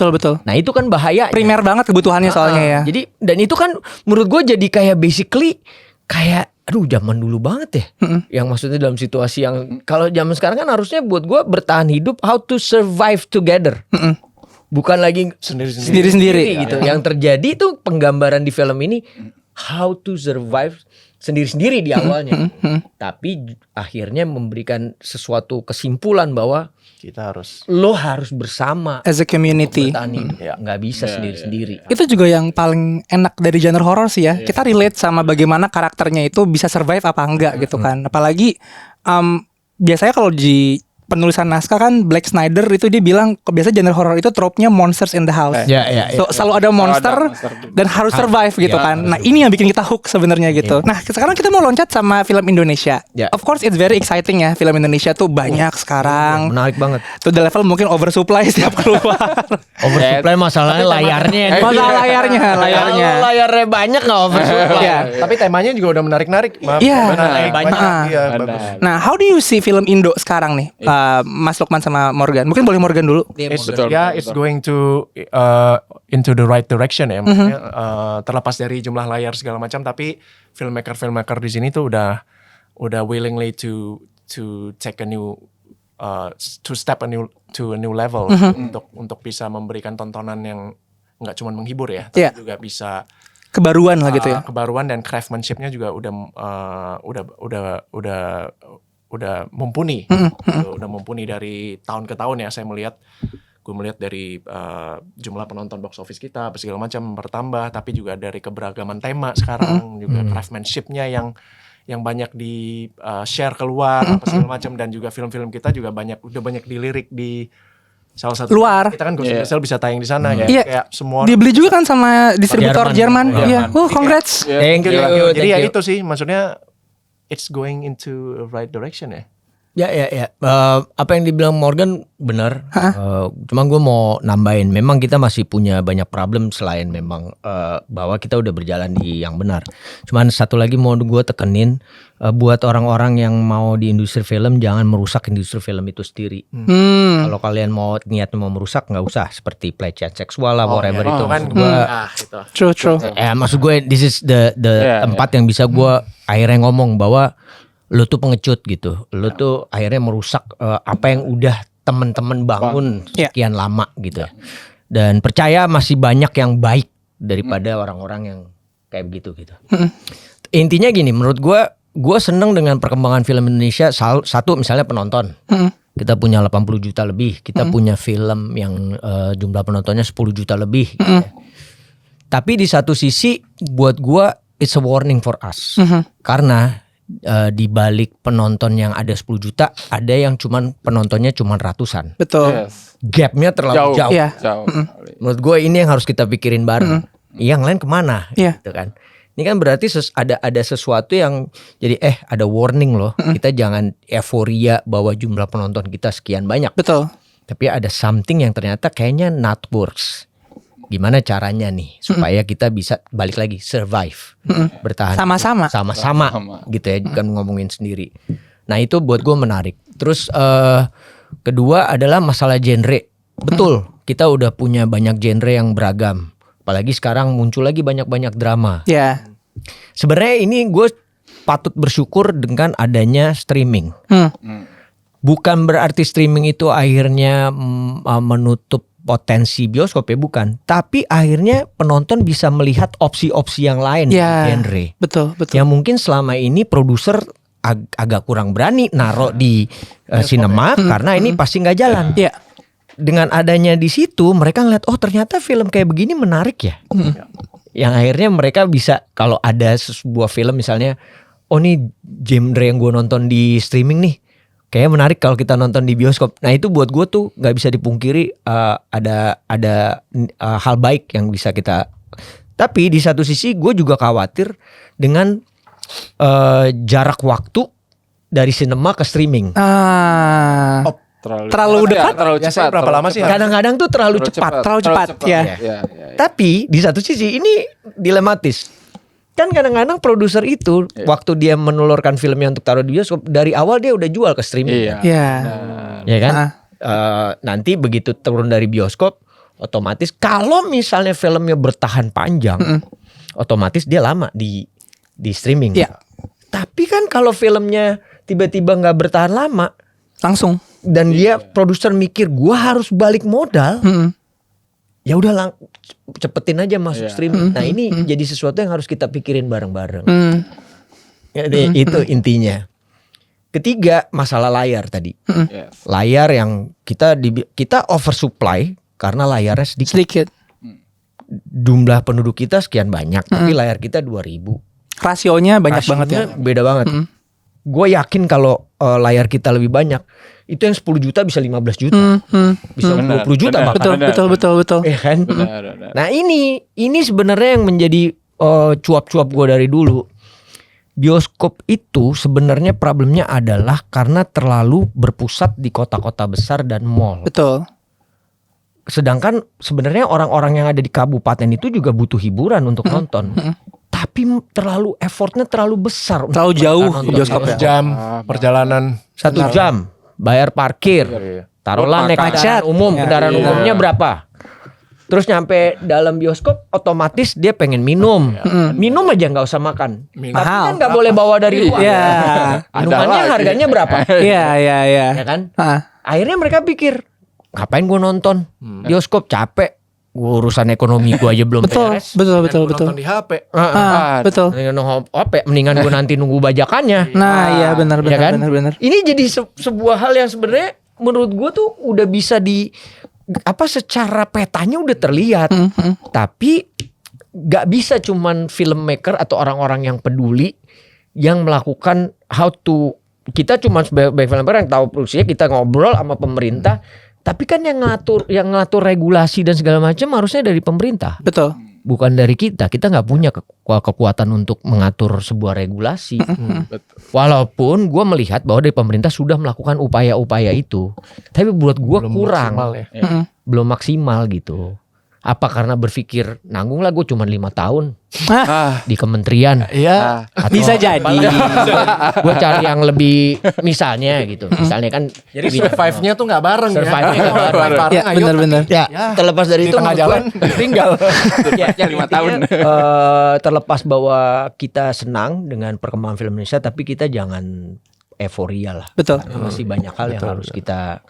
[SPEAKER 1] Nah itu kan bahaya.
[SPEAKER 3] Primer banget kebutuhannya soalnya ya.
[SPEAKER 1] Jadi dan itu kan menurut gue jadi kayak basically kayak aduh zaman dulu banget ya. Yang maksudnya dalam situasi yang kalau zaman sekarang kan harusnya buat gue bertahan hidup, how to survive together. Bukan lagi sendiri-sendiri gitu. Yang terjadi tuh penggambaran di film ini how to survive sendiri-sendiri di awalnya. Tapi akhirnya memberikan sesuatu kesimpulan bahwa lo harus bersama
[SPEAKER 3] as a community.
[SPEAKER 1] Bertahan hidup. Nggak bisa sendiri-sendiri.
[SPEAKER 3] Itu juga yang paling enak dari genre horror sih ya. Kita relate sama bagaimana karakternya itu bisa survive apa enggak gitu kan. Apalagi biasanya kalau di penulisan naskah kan Black Snyder itu dia bilang biasa genre horror itu trope-nya monsters in the house. So, selalu ada monster dan harus survive gitu kan. Nah, ini yang bikin kita hook sebenarnya gitu. Nah, sekarang kita mau loncat sama film Indonesia. Of course it's very exciting ya, film Indonesia tuh banyak sekarang.
[SPEAKER 1] Menarik banget.
[SPEAKER 3] To the level mungkin oversupply setiap keluar.
[SPEAKER 1] Oversupply masalahnya layarnya.
[SPEAKER 3] Masalah layarnya.
[SPEAKER 1] Kalau layarnya banyak nggak oversupply.
[SPEAKER 2] Tapi temanya juga udah menarik-narik.
[SPEAKER 1] Banyak.
[SPEAKER 2] Bagus.
[SPEAKER 3] Nah, how do you see film Indo sekarang nih? Mas Lukman sama Morgan. Mungkin boleh Morgan dulu.
[SPEAKER 2] It's going to into the right direction ya. Maksudnya terlepas dari jumlah layar segala macam, tapi filmmaker di sini tuh udah willingly to take a new to step to a new level untuk bisa memberikan tontonan yang nggak cuma menghibur ya, tapi juga bisa
[SPEAKER 3] kebaruan lah gitu ya.
[SPEAKER 2] Kebaruan dan craftsmanship-nya juga udah mumpuni, udah mumpuni dari tahun ke tahun ya. Gue melihat dari jumlah penonton box office kita apa segala macam bertambah, tapi juga dari keberagaman tema sekarang, juga craftsmanship-nya yang banyak di share keluar apa segala macam, dan juga film-film kita juga udah banyak dilirik di salah satu
[SPEAKER 3] luar.
[SPEAKER 2] Kita kan Ghost in the Shell bisa tayang di sana ya. Kayak semua
[SPEAKER 3] dibeli juga kan sama distributor Jerman. Iya. Congrats.
[SPEAKER 1] Thank you.
[SPEAKER 2] Jadi ya itu sih maksudnya, it's going into a right direction ya.
[SPEAKER 1] Ya. Apa yang dibilang Morgan benar. Cuma gue mau nambahin, memang kita masih punya banyak problem selain memang bahwa kita udah berjalan di yang benar. Cuman satu lagi mau gue tekenin, buat orang-orang yang mau di industri film, jangan merusak industri film itu sendiri. Kalau kalian mau niatnya mau merusak, nggak usah seperti pelecehan seksual lah, whatever itu. Kan
[SPEAKER 3] True.
[SPEAKER 1] Maksud gue, this is the tempat yang bisa gue akhirnya ngomong bahwa lu tuh pengecut gitu, lu tuh akhirnya merusak apa yang udah teman-teman bangun sekian lama gitu. Dan percaya masih banyak yang baik daripada orang-orang yang kayak begitu gitu. Intinya gini, menurut gue seneng dengan perkembangan film Indonesia. Satu misalnya penonton, kita punya 80 juta lebih, kita punya film yang jumlah penontonnya 10 juta lebih. Gitu ya. Tapi di satu sisi buat gue it's a warning for us, karena di balik penonton yang ada 10 juta, ada yang penontonnya cuman ratusan.
[SPEAKER 3] Betul.
[SPEAKER 1] Gapnya terlalu jauh.
[SPEAKER 3] Jauh.
[SPEAKER 1] Menurut gue ini yang harus kita pikirin bareng. Yang lain kemana? Gitu kan. Ini kan berarti ada sesuatu yang jadi ada warning loh. Kita jangan euforia bahwa jumlah penonton kita sekian banyak.
[SPEAKER 3] Betul.
[SPEAKER 1] Tapi ada something yang ternyata kayaknya not works. Gimana caranya nih supaya kita bisa balik lagi survive, bertahan
[SPEAKER 3] Sama-sama
[SPEAKER 1] gitu ya, bukan ngomongin sendiri. Nah itu buat gue menarik. Terus kedua adalah masalah genre. Betul, kita udah punya banyak genre yang beragam. Apalagi sekarang muncul lagi banyak-banyak drama.
[SPEAKER 3] Ya.
[SPEAKER 1] Sebenarnya ini gue patut bersyukur dengan adanya streaming. Bukan berarti streaming itu akhirnya menutup potensi bioskop ya, bukan. Tapi akhirnya penonton bisa melihat opsi-opsi yang lain di genre.
[SPEAKER 3] Betul.
[SPEAKER 1] Yang mungkin selama ini produser agak kurang berani naruh di sinema karena ini pasti nggak jalan.
[SPEAKER 3] Iya.
[SPEAKER 1] Dengan adanya di situ mereka ngeliat, oh ternyata film kayak begini menarik ya. Yang akhirnya mereka bisa, kalau ada sebuah film misalnya, oh nih genre yang gue nonton di streaming nih kayaknya menarik kalau kita nonton di bioskop. Nah itu buat gue tuh nggak bisa dipungkiri ada hal baik yang bisa kita. Tapi di satu sisi gue juga khawatir dengan jarak waktu dari sinema ke streaming.
[SPEAKER 3] Terlalu dekat,
[SPEAKER 4] terlalu cepat.
[SPEAKER 2] Berapa lama sih?
[SPEAKER 1] Kadang-kadang tuh terlalu cepat.
[SPEAKER 3] Ya.
[SPEAKER 1] Tapi di satu sisi ini dilematis. Kan kadang-kadang produser itu waktu dia menelurkan filmnya untuk taruh di bioskop, dari awal dia udah jual ke streaming.
[SPEAKER 3] Iya.
[SPEAKER 1] Ya kan? Nanti begitu turun dari bioskop, otomatis kalau misalnya filmnya bertahan panjang, otomatis dia lama di streaming.
[SPEAKER 3] Iya.
[SPEAKER 1] Tapi kan kalau filmnya tiba-tiba nggak bertahan lama,
[SPEAKER 3] Langsung.
[SPEAKER 1] dan dia produser mikir gua harus balik modal, ya udah cepetin aja masuk streaming. Nah ini jadi sesuatu yang harus kita pikirin bareng-bareng. Itu intinya. Ketiga, masalah layar tadi. Layar yang kita oversupply karena layarnya sedikit. Jumlah penduduk kita sekian banyak, tapi layar kita 2.000.
[SPEAKER 3] Rasionya banyak banget ya.
[SPEAKER 1] Beda banget. Gue yakin kalau layar kita lebih banyak, itu yang 10 juta bisa 15 juta, bisa 20 juta bahkan.
[SPEAKER 3] Betul.
[SPEAKER 1] Ya kan?
[SPEAKER 4] Benar.
[SPEAKER 1] Nah ini sebenarnya yang menjadi cuap-cuap gue dari dulu. Bioskop itu sebenarnya problemnya adalah karena terlalu berpusat di kota-kota besar dan mall.
[SPEAKER 3] Betul.
[SPEAKER 1] Sedangkan sebenarnya orang-orang yang ada di kabupaten itu juga butuh hiburan untuk nonton. Tapi effortnya terlalu besar.
[SPEAKER 3] Terlalu jauh bioskopnya.
[SPEAKER 2] Jam perjalanan
[SPEAKER 1] 1 jam, bayar parkir, taruhlah naik kendaraan umum, kendaraan umumnya berapa? Terus nyampe dalam bioskop, otomatis dia pengen minum, minum aja nggak usah makan. Tapi kan nggak boleh bawa dari luar. Minumannya harganya berapa?
[SPEAKER 3] Iya.
[SPEAKER 1] Ya kan? Akhirnya mereka pikir, ngapain gue nonton bioskop, capek. Urusan ekonomi gue aja belum beres.
[SPEAKER 3] Betul.
[SPEAKER 2] nonton di HP.
[SPEAKER 3] Betul.
[SPEAKER 1] Mendingan gue nanti nunggu bajakannya.
[SPEAKER 3] Nah, iya benar.
[SPEAKER 1] Ya kan? Ini jadi sebuah hal yang sebenarnya menurut gue tuh udah bisa secara petanya udah terlihat. Tapi gak bisa cuman filmmaker atau orang-orang yang peduli yang melakukan kita cuma sebagai filmmaker yang tahu produksinya, kita ngobrol sama pemerintah. Tapi kan yang ngatur regulasi dan segala macam harusnya dari pemerintah.
[SPEAKER 3] Betul.
[SPEAKER 1] Bukan dari kita. Kita nggak punya kekuatan untuk mengatur sebuah regulasi. Walaupun gue melihat bahwa dari pemerintah sudah melakukan upaya-upaya itu, tapi buat gue kurang, belum maksimal gitu. Apa karena berpikir nanggung lah gue cuma 5 tahun di kementerian.
[SPEAKER 2] Iya.
[SPEAKER 3] Bisa jadi.
[SPEAKER 1] Gue cari yang lebih misalnya gitu. Misalnya kan.
[SPEAKER 2] Jadi survive-nya tuh gak bareng
[SPEAKER 1] Survive-nya
[SPEAKER 2] ya.
[SPEAKER 1] nggak bareng.
[SPEAKER 3] Ya, benar.
[SPEAKER 1] Ya, terlepas dari
[SPEAKER 2] Di
[SPEAKER 1] itu
[SPEAKER 2] tengah jalan tinggal.
[SPEAKER 1] ya,
[SPEAKER 4] 5 tahun.
[SPEAKER 1] Terlepas bahwa kita senang dengan perkembangan film Indonesia, tapi kita jangan euforia lah.
[SPEAKER 3] Betul.
[SPEAKER 1] Masih banyak hal yang harus kita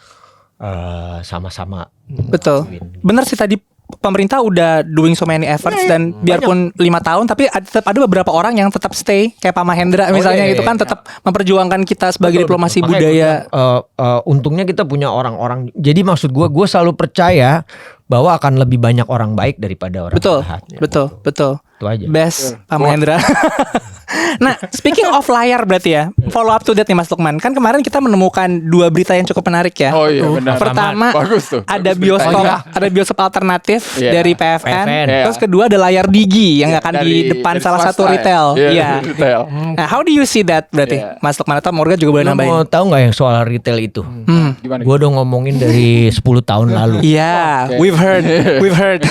[SPEAKER 1] sama-sama.
[SPEAKER 3] Betul. Benar sih tadi. Pemerintah udah doing so many efforts dan biarpun 5 tahun tapi tetap ada beberapa orang yang tetap stay kayak Pak Mahendra misalnya itu kan tetap memperjuangkan kita sebagai diplomasi budaya.
[SPEAKER 1] Untungnya kita punya orang-orang. Jadi maksud gue selalu percaya bahwa akan lebih banyak orang baik daripada orang jahat.
[SPEAKER 3] Betul.
[SPEAKER 1] Itu aja.
[SPEAKER 3] Best Pak Mahendra. Nah, speaking of layar berarti ya. follow up to that nih Mas Lukman. Kan kemarin kita menemukan 2 berita yang cukup menarik ya.
[SPEAKER 4] Oh iya benar.
[SPEAKER 3] Pertama,
[SPEAKER 4] bagus tuh.
[SPEAKER 3] ada
[SPEAKER 4] Bagus
[SPEAKER 3] bioskop,
[SPEAKER 4] beritanya.
[SPEAKER 3] ada bioskop alternatif dari PFN.
[SPEAKER 1] PFN.
[SPEAKER 3] Terus kedua ada layar digi yang akan di depan
[SPEAKER 4] dari
[SPEAKER 3] salah satu
[SPEAKER 4] swasta
[SPEAKER 3] retail.
[SPEAKER 4] ya?
[SPEAKER 3] Iya.
[SPEAKER 4] Retail.
[SPEAKER 3] Nah, how do you see that berarti?
[SPEAKER 4] Iya.
[SPEAKER 3] Mas Lukman atau Morgan juga boleh
[SPEAKER 1] Lo
[SPEAKER 3] nambahin.
[SPEAKER 1] mau tahu nggak yang soal retail itu?
[SPEAKER 4] Gimana?
[SPEAKER 1] Gue udah ngomongin dari 10 tahun lalu.
[SPEAKER 3] Iya,
[SPEAKER 4] Oke.
[SPEAKER 3] we've heard.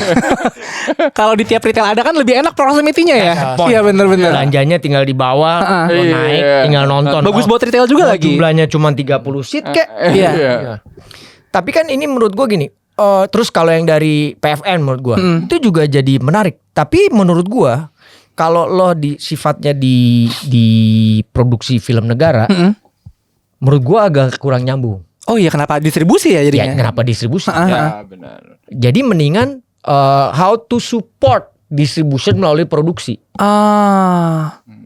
[SPEAKER 3] Kalau di tiap retail ada kan lebih enak proximity-nya ya. Iya benar-benar.
[SPEAKER 1] Belanjanya tinggal dibawa, lo naik,
[SPEAKER 4] Iya.
[SPEAKER 1] tinggal nonton.
[SPEAKER 3] Bagus buat retail juga lagi.
[SPEAKER 1] Jumlahnya cuma 30 seat kek.
[SPEAKER 3] Iya.
[SPEAKER 1] Tapi kan ini menurut gue gini. Terus kalau yang dari PFN menurut gue itu juga jadi menarik. Tapi menurut gue kalau lo sifatnya di produksi film negara, menurut gue agak kurang nyambung.
[SPEAKER 3] Oh iya, kenapa distribusi ya
[SPEAKER 1] Ya,
[SPEAKER 3] jadinya?
[SPEAKER 1] kenapa distribusi?
[SPEAKER 4] Ya benar.
[SPEAKER 1] Jadi mendingan how to support distribution melalui produksi.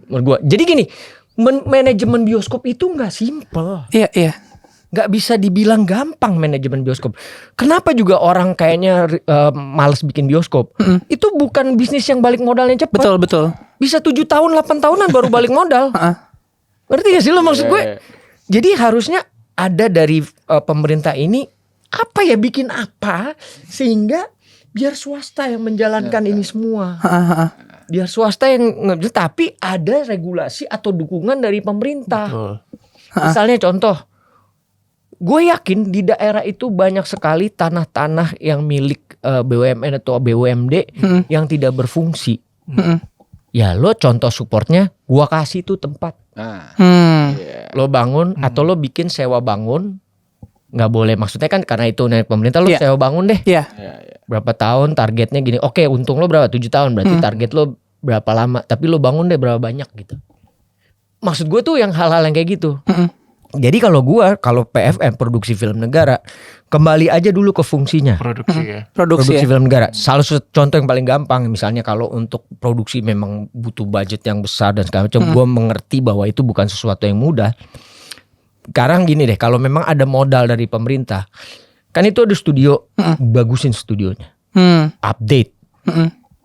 [SPEAKER 1] Menurut gue. Jadi gini, manajemen bioskop itu nggak simple.
[SPEAKER 3] Iya.
[SPEAKER 1] Nggak bisa dibilang gampang manajemen bioskop. Kenapa juga orang kayaknya males bikin bioskop? Itu bukan bisnis yang balik modalnya cepat.
[SPEAKER 3] Betul.
[SPEAKER 1] Bisa 7 tahun, 8 tahunan baru balik modal. Ngerti gak sih lo maksud gue? Jadi harusnya ada dari pemerintah ini bikin apa sehingga biar swasta yang menjalankan ini semua. Biar swasta yang tapi ada regulasi atau dukungan dari pemerintah. Misalnya contoh, gue yakin di daerah itu banyak sekali tanah-tanah yang milik BUMN atau BUMD yang tidak berfungsi. Ya lo contoh supportnya, gue kasih tuh tempat.
[SPEAKER 4] Nah,
[SPEAKER 1] Lo bangun atau lo bikin sewa bangun. Nggak boleh, maksudnya kan karena itu naik pemerintah, lo sewa bangun deh.
[SPEAKER 3] Iya.
[SPEAKER 1] Berapa tahun targetnya gini. Oke, untung lo berapa? 7 tahun. Berarti target lo berapa lama? Tapi lo bangun deh berapa banyak gitu. Maksud gue tuh yang hal-hal yang kayak gitu. Jadi kalau PFN produksi film negara, kembali aja dulu ke fungsinya.
[SPEAKER 2] Produksi ya.
[SPEAKER 3] Produksi ya.
[SPEAKER 1] Film negara. Salah satu contoh yang paling gampang, misalnya kalau untuk produksi memang butuh budget yang besar dan segala macam, gue mengerti bahwa itu bukan sesuatu yang mudah. Sekarang gini deh, kalau memang ada modal dari pemerintah, kan itu ada studio, bagusin studionya, update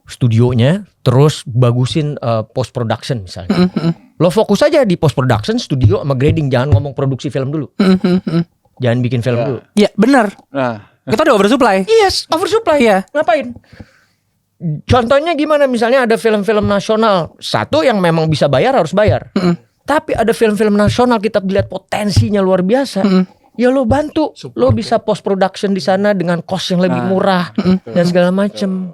[SPEAKER 1] studionya, terus bagusin post production misalnya. Lo fokus aja di post production, studio sama grading, jangan ngomong produksi film dulu, jangan bikin film dulu.
[SPEAKER 3] Iya, benar.
[SPEAKER 4] nah,
[SPEAKER 3] Kita udah oversupply.
[SPEAKER 1] Yes, oversupply.
[SPEAKER 3] Iya.
[SPEAKER 1] Ngapain? Contohnya gimana? Misalnya ada film-film nasional, satu yang memang bisa bayar harus bayar. Tapi ada film-film nasional kita lihat potensinya luar biasa. Ya lo bantu, lo bisa post production di sana dengan cost yang lebih murah dan segala macem.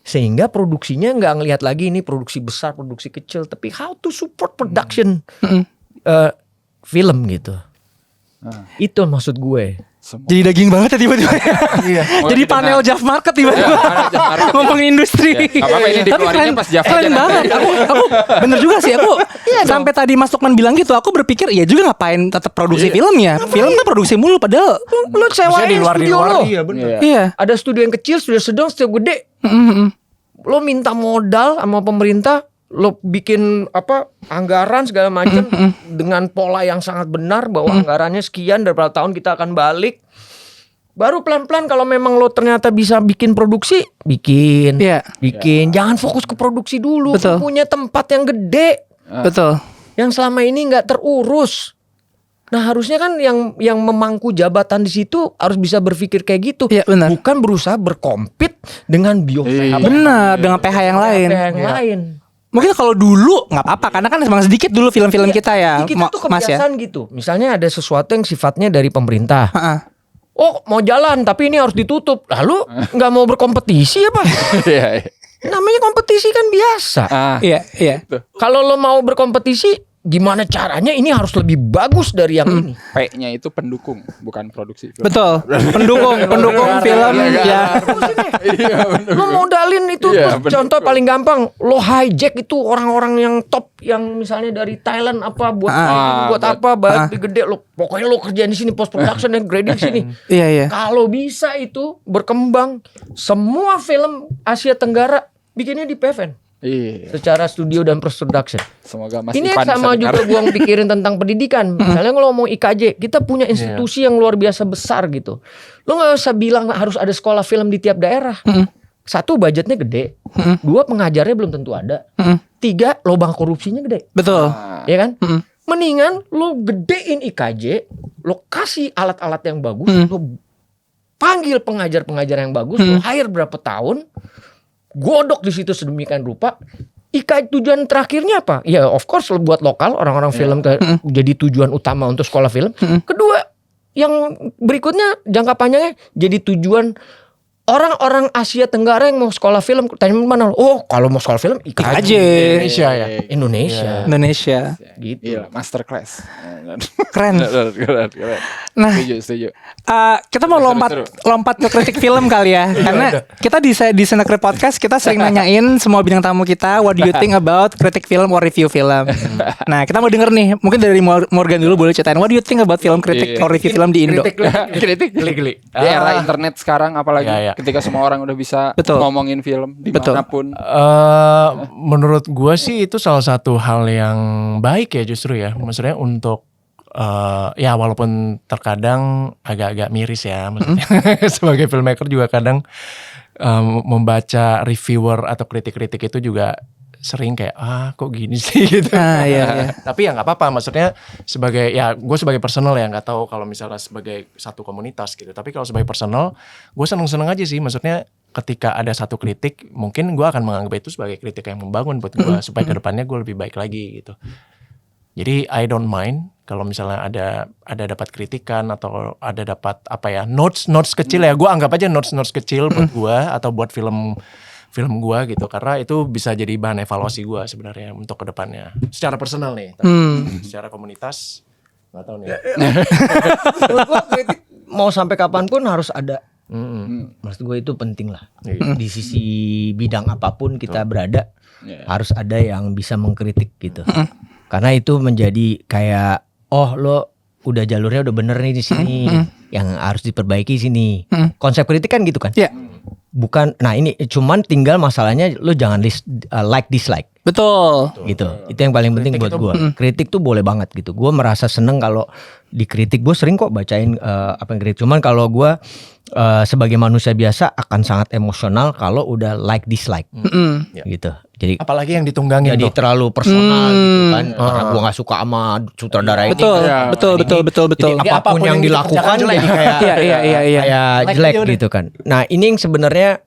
[SPEAKER 1] Sehingga produksinya nggak ngelihat lagi ini produksi besar, produksi kecil, tapi how to support production film gitu. Itu maksud gue.
[SPEAKER 3] Jadi daging banget ya tiba-tiba. Jadi panel Jav Market tiba-tiba. Ngomongin industri.
[SPEAKER 4] Ya, apa-apa ini dikeluarinnya pas Jav aja
[SPEAKER 3] keren
[SPEAKER 4] nanti.
[SPEAKER 3] banget. Aku bener juga sih aku. Sampai tadi Mas Lukman bilang gitu, aku berpikir iya juga ngapain tetap produksi film ya. Film kan produksi mulu padahal.
[SPEAKER 1] Lo sewain
[SPEAKER 2] di luar
[SPEAKER 1] studio lo.
[SPEAKER 2] iya bener.
[SPEAKER 3] Iya.
[SPEAKER 1] Ada studio yang kecil, studio sedang, studio gede. Lo minta modal sama pemerintah, lo bikin anggaran segala macam dengan pola yang sangat benar bahwa anggarannya sekian dari berapa tahun kita akan balik. Baru pelan-pelan kalau memang lo ternyata bisa bikin produksi, bikin.
[SPEAKER 3] Iya.
[SPEAKER 1] Jangan fokus ke produksi dulu.
[SPEAKER 3] Betul.
[SPEAKER 1] Lo punya tempat yang gede
[SPEAKER 3] Betul.
[SPEAKER 1] yang selama ini nggak terurus. Nah harusnya kan yang memangku jabatan di situ harus bisa berpikir kayak gitu,
[SPEAKER 3] Iya, benar.
[SPEAKER 1] bukan berusaha berkompet dengan
[SPEAKER 4] Iya.
[SPEAKER 3] Benar, dengan PH yang lain.
[SPEAKER 1] yang lain.
[SPEAKER 3] Mungkin kalau dulu nggak apa-apa karena kan memang sedikit dulu film-film kita ya,
[SPEAKER 1] Kita tuh
[SPEAKER 3] Mas ya.
[SPEAKER 1] kebiasaan gitu. Misalnya ada sesuatu yang sifatnya dari pemerintah.
[SPEAKER 3] Heeh.
[SPEAKER 1] Oh mau jalan tapi ini harus ditutup. Lalu nggak mau berkompetisi apa?
[SPEAKER 4] Iya, iya.
[SPEAKER 1] Namanya kompetisi kan biasa.
[SPEAKER 3] Iya.
[SPEAKER 1] Kalau lo mau berkompetisi, gimana caranya ini harus lebih bagus dari yang ini.
[SPEAKER 4] P-nya itu pendukung, bukan produksi film.
[SPEAKER 3] Betul. Pendukung film ya.
[SPEAKER 4] Iya, bener.
[SPEAKER 1] Lo modalin itu
[SPEAKER 4] Iya,
[SPEAKER 1] tuh,
[SPEAKER 4] bener.
[SPEAKER 1] contoh paling gampang. Lo hijack itu orang-orang yang top, yang misalnya dari Thailand buat budget gede. Lo pokoknya lo kerjain di sini, post production dan grading sini.
[SPEAKER 3] Iya.
[SPEAKER 1] Kalau bisa itu berkembang, semua film Asia Tenggara bikinnya di PFN
[SPEAKER 4] Iya.
[SPEAKER 1] secara studio dan post production.
[SPEAKER 4] Semoga Mas
[SPEAKER 1] Ini
[SPEAKER 4] Ivan
[SPEAKER 1] sama
[SPEAKER 4] bisa
[SPEAKER 1] juga
[SPEAKER 4] dengar.
[SPEAKER 1] gua pikirin tentang pendidikan. Misalnya lo ngomong IKJ, kita punya institusi yang luar biasa besar gitu. Lo nggak usah bilang harus ada sekolah film di tiap daerah. Satu, budgetnya gede. Dua, pengajarnya belum tentu ada. Tiga, lubang korupsinya gede.
[SPEAKER 3] Betul.
[SPEAKER 1] Ya kan? Mendingan lo gedein IKJ, lo kasih alat-alat yang bagus, lo panggil pengajar-pengajar yang bagus, lo hire berapa tahun, godok di situ sedemikian rupa. Tujuan terakhirnya apa? Ya of course lo buat lokal orang-orang film jadi tujuan utama untuk sekolah film. Kedua, yang berikutnya jangka panjangnya jadi tujuan orang-orang Asia Tenggara yang mau sekolah film. Tanya mana lo? Oh, kalau mau sekolah film IKJ.
[SPEAKER 2] Indonesia ya.
[SPEAKER 1] Indonesia.
[SPEAKER 4] Gitu. Iya, masterclass.
[SPEAKER 3] Keren.
[SPEAKER 4] Keren.
[SPEAKER 3] Nah,
[SPEAKER 4] Setuju.
[SPEAKER 3] Kita mau lompat ke kritik film kali ya, karena kita di Snackrip Podcast kita sering nanyain semua bintang tamu kita, what do you think about kritik film or review film. Nah, kita mau denger nih, mungkin dari Morgan dulu boleh ceritain, what do you think about film kritik or review film di Indo?
[SPEAKER 4] Kritik. Di era internet sekarang apalagi ketika semua orang udah bisa ngomongin film dimanapun.
[SPEAKER 2] Menurut gue sih itu salah satu hal yang baik ya justru ya, maksudnya untuk ya walaupun terkadang agak-agak miris ya maksudnya sebagai filmmaker juga kadang membaca reviewer atau kritik-kritik itu juga sering kayak kok gini sih gitu.
[SPEAKER 3] Iya.
[SPEAKER 2] Tapi ya nggak apa-apa, maksudnya sebagai gue sebagai personal ya, nggak tahu kalau misalnya sebagai satu komunitas gitu. Tapi kalau sebagai personal gue seneng-seneng aja sih, maksudnya ketika ada satu kritik mungkin gue akan menganggap itu sebagai kritik yang membangun buat gue supaya kedepannya gue lebih baik lagi gitu. Jadi I don't mind kalau misalnya ada dapat kritikan atau ada dapat notes kecil ya, gue anggap aja notes kecil buat gue atau buat film gue gitu, karena itu bisa jadi bahan evaluasi gue sebenarnya untuk kedepannya secara personal nih. Tapi secara komunitas nggak tahu nih.
[SPEAKER 1] Menurut gue kritik mau sampai kapanpun harus ada. Maksud gue itu penting lah. Di sisi bidang apapun kita berada, harus ada yang bisa mengkritik gitu. Karena itu menjadi kayak lo udah jalurnya udah bener nih di sini, yang harus diperbaiki sini. Konsep kritik kan gitu kan?
[SPEAKER 3] Iya.
[SPEAKER 1] Bukan, nah ini cuman tinggal masalahnya lo jangan like dislike.
[SPEAKER 3] Betul.
[SPEAKER 1] Gitu. Itu yang paling penting buat gue. Kritik tuh boleh banget gitu. Gue merasa seneng kalau dikritik. Gue sering kok bacain apa yang kritik. Cuman kalau gue sebagai manusia biasa akan sangat emosional kalau udah like dislike. Gitu. Jadi
[SPEAKER 2] apalagi yang ditunggangin
[SPEAKER 1] jadi terlalu personal gitu kan. Karena gue nggak suka sama sutradara ini.
[SPEAKER 3] Betul.
[SPEAKER 1] Jadi apapun yang dilakukan jadi kayak kayak jelek gitu kan. Nah ini yang sebenarnya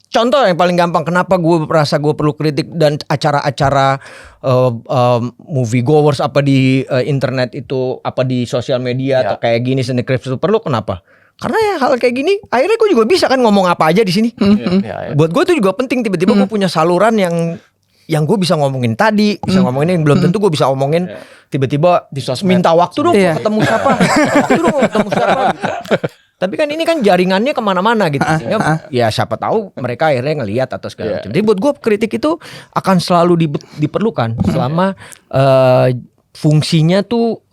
[SPEAKER 1] contoh yang paling gampang kenapa gue merasa gue perlu kritik dan acara-acara movie goers apa di internet itu, apa di sosial media atau kayak gini Snackrip itu perlu. Kenapa? Karena ya hal kayak gini akhirnya gue juga bisa kan ngomong apa aja di sini. Buat gue itu juga penting, tiba-tiba gue punya saluran yang gue bisa ngomongin tadi, bisa ngomongin yang belum tentu gue bisa omongin. Tiba-tiba di sosmed minta waktu dong ketemu siapa. Tapi kan ini kan jaringannya kemana-mana gitu. Ya siapa tahu mereka akhirnya ngelihat atau segala macam. Jadi buat gue kritik itu akan selalu diperlukan selama fungsinya tuh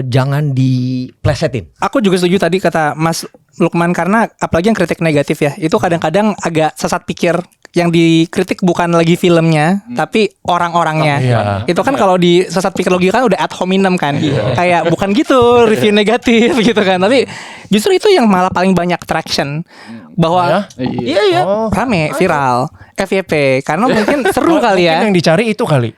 [SPEAKER 1] jangan diplesetin.
[SPEAKER 3] Aku juga setuju tadi kata Mas Lukman, karena apalagi yang kritik negatif ya, itu kadang-kadang agak sesat pikir. Yang dikritik bukan lagi filmnya, tapi orang-orangnya. Itu kan kalau di sesat pikir logika kan udah ad hominem kan. Kayak bukan gitu review negatif gitu kan. Tapi justru itu yang malah paling banyak traction. Bahwa rame, viral, FYP. Karena mungkin seru kali ya.
[SPEAKER 2] Mungkin yang dicari itu kali.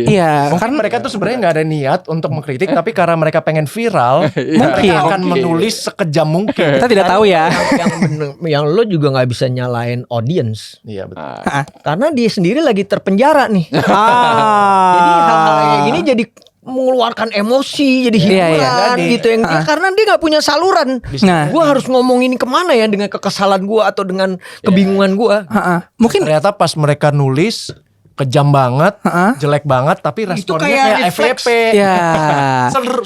[SPEAKER 3] Iya.
[SPEAKER 2] Karena mereka tuh sebenarnya nggak ada niat untuk mengkritik, tapi karena mereka pengen viral, mereka akan menulis sekejam mungkin.
[SPEAKER 3] Kita tidak tahu ya.
[SPEAKER 1] Yang lo juga nggak bisa nyalain audience.
[SPEAKER 2] Iya betul.
[SPEAKER 1] Karena dia sendiri lagi terpenjara nih. Jadi hal-hal kayak gini jadi mengeluarkan emosi, jadi hiburan gitu yang karena dia nggak punya saluran. Gue harus ngomong ini kemana ya dengan kekesalan gue atau dengan kebingungan gue.
[SPEAKER 2] Mungkin ternyata pas mereka nulis kejam banget, jelek banget, tapi responnya kayak FYP.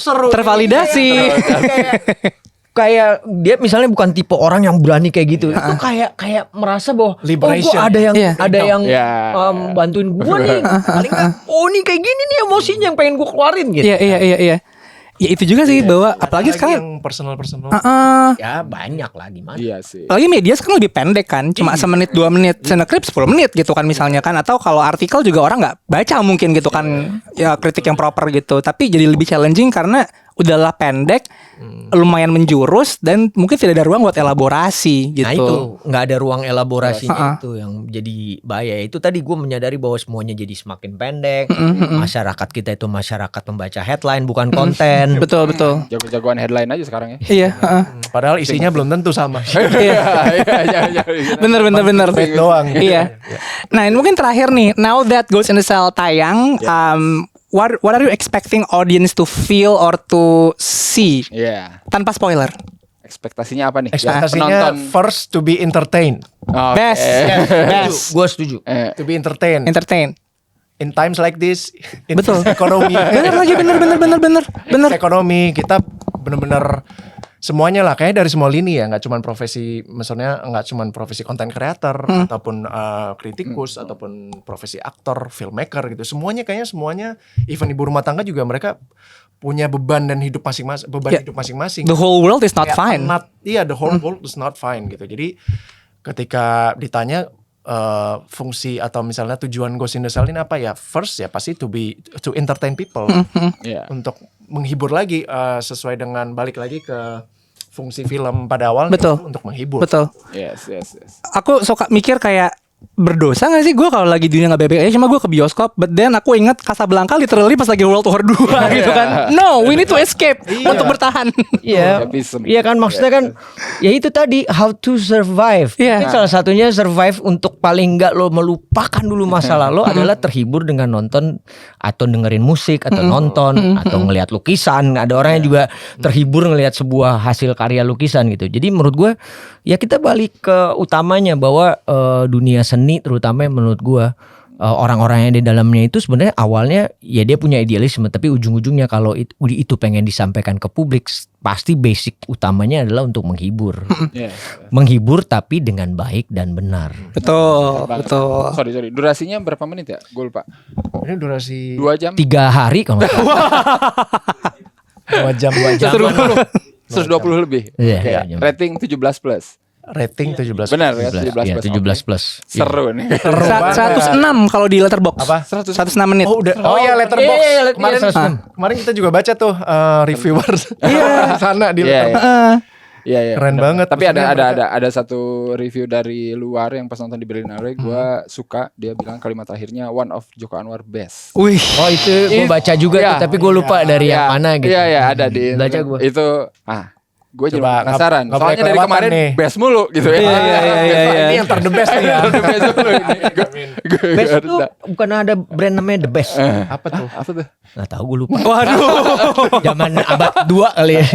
[SPEAKER 2] Seru.
[SPEAKER 3] Tervalidasi.
[SPEAKER 1] Kayak dia misalnya bukan tipe orang yang berani kayak gitu. Itu kayak merasa bahwa
[SPEAKER 2] liberation.
[SPEAKER 1] Gua ada yang bantuin gue nih. Paling ini kayak gini nih emosinya yang pengen gue keluarin gitu.
[SPEAKER 3] Iya. Ya itu juga sih bahwa apalagi sekarang
[SPEAKER 2] yang personal.
[SPEAKER 1] Ya banyak lah gimana.
[SPEAKER 4] Iya sih.
[SPEAKER 3] Apalagi media sekarang lebih pendek kan, cuma semenit 2 menit, Snackrip 10 menit gitu kan misalnya kan, atau kalau artikel juga orang nggak baca mungkin gitu kan, ya kritik yang proper gitu. Tapi jadi lebih challenging karena udahlah pendek, lumayan menjurus dan mungkin tidak ada ruang buat elaborasi gitu.
[SPEAKER 1] Nah itu nggak ada ruang elaborasinya itu yang jadi bahaya. Itu tadi gue menyadari bahwa semuanya jadi semakin pendek. Masyarakat kita itu masyarakat pembaca headline bukan konten.
[SPEAKER 3] Betul.
[SPEAKER 4] Jago-jagoan headline aja sekarang ya.
[SPEAKER 3] Iya.
[SPEAKER 2] Padahal isinya belum tentu sama.
[SPEAKER 3] Iya. Bener.
[SPEAKER 2] Bait doang.
[SPEAKER 3] Iya. Nah ini mungkin terakhir nih. Now that Ghost in the Shell tayang, what are you expecting audience to feel or to see?
[SPEAKER 4] Iya.
[SPEAKER 3] Tanpa spoiler.
[SPEAKER 4] Ekspektasinya apa nih?
[SPEAKER 2] Ekspektasinya first to be entertained.
[SPEAKER 3] Best. Best.
[SPEAKER 1] Gue setuju.
[SPEAKER 2] To be entertained.
[SPEAKER 3] Entertain.
[SPEAKER 2] In times like this, in
[SPEAKER 3] Betul.
[SPEAKER 2] ekonomi.
[SPEAKER 3] Bener lagi, bener.
[SPEAKER 2] Ekonomi kita bener-bener semuanya lah, kayak dari semua lini ya, nggak cuma profesi, maksudnya nggak cuma profesi content creator ataupun kritikus ataupun profesi aktor, filmmaker gitu. Semuanya even ibu rumah tangga juga mereka punya beban dan hidup masing-masing.
[SPEAKER 3] The whole world is not
[SPEAKER 2] Kayak
[SPEAKER 3] fine.
[SPEAKER 2] The whole world is not fine gitu. Jadi ketika ditanya fungsi atau misalnya tujuan Ghost in the Shell ini apa ya? First ya pasti to entertain people, untuk menghibur lagi, sesuai dengan balik lagi ke fungsi film pada awal.
[SPEAKER 3] Betul.
[SPEAKER 2] Untuk menghibur.
[SPEAKER 3] Betul.
[SPEAKER 4] Yes.
[SPEAKER 3] Aku suka mikir kayak berdosa gak sih gue kalau lagi dunia gak baik-baik aja, cuma gue ke bioskop, but then aku ingat Casablanca literally pas lagi World War 2 gitu kan. No, we need to escape untuk bertahan.
[SPEAKER 1] Iya, iya kan maksudnya kan, ya itu tadi how to survive.
[SPEAKER 3] Iya.
[SPEAKER 1] Mungkin salah satunya survive untuk paling nggak lo melupakan dulu masa lalu adalah terhibur dengan nonton atau dengerin musik atau nonton atau ngelihat lukisan. Ada orang yang juga terhibur ngelihat sebuah hasil karya lukisan gitu. Jadi menurut gue ya kita balik ke utamanya bahwa dunia seni terutama menurut gue orang-orang yang di dalamnya itu sebenarnya awalnya ya dia punya idealisme, tapi ujung-ujungnya kalau itu pengen disampaikan ke publik pasti basic utamanya adalah untuk menghibur. Menghibur tapi dengan baik dan benar.
[SPEAKER 3] Betul.
[SPEAKER 4] Sorry. Durasinya berapa menit ya? Gue lupa.
[SPEAKER 2] Ini durasi
[SPEAKER 4] 2 jam.
[SPEAKER 1] 3 hari kalau nggak salah.
[SPEAKER 2] 2 jam.
[SPEAKER 4] 120 lebih.
[SPEAKER 1] Iya.
[SPEAKER 4] Rating 17+.
[SPEAKER 2] Rating 17.
[SPEAKER 4] Benar ya,
[SPEAKER 1] 17 plus.
[SPEAKER 4] Seru nih.
[SPEAKER 3] 106 kalau di Letterboxd.
[SPEAKER 2] Apa?
[SPEAKER 3] 106 menit.
[SPEAKER 2] Oh iya, Letterboxd.
[SPEAKER 1] Iya,
[SPEAKER 2] Kemarin kita juga baca tuh reviewers sana di
[SPEAKER 3] Heeh.
[SPEAKER 4] Iya.
[SPEAKER 2] Keren banget.
[SPEAKER 4] Tapi
[SPEAKER 2] Maksudnya
[SPEAKER 4] ada satu review dari luar yang pas nonton di Berlinale, gue suka. Dia bilang kalimat terakhirnya one of Joko Anwar best.
[SPEAKER 3] Wih.
[SPEAKER 1] Oh itu gue baca juga tuh, tapi gue lupa dari yang mana gitu.
[SPEAKER 4] Iya, ada di
[SPEAKER 1] baca gue.
[SPEAKER 4] itu. Gue jadi
[SPEAKER 2] Coba,
[SPEAKER 4] penasaran.
[SPEAKER 2] nggak
[SPEAKER 4] Soalnya
[SPEAKER 2] boleh
[SPEAKER 4] dari kemarin
[SPEAKER 2] kelewatan nih.
[SPEAKER 4] best mulu gitu ya.
[SPEAKER 3] Iya.
[SPEAKER 2] Ini yang the best nih ya.
[SPEAKER 4] The best mulu ini.
[SPEAKER 1] Best itu bukan ada brand namanya The Best.
[SPEAKER 2] Apa tuh?
[SPEAKER 4] Apa tuh?
[SPEAKER 1] Nggak tahu gue lupa.
[SPEAKER 3] Waduh.
[SPEAKER 1] Zaman abad 2 kali ya.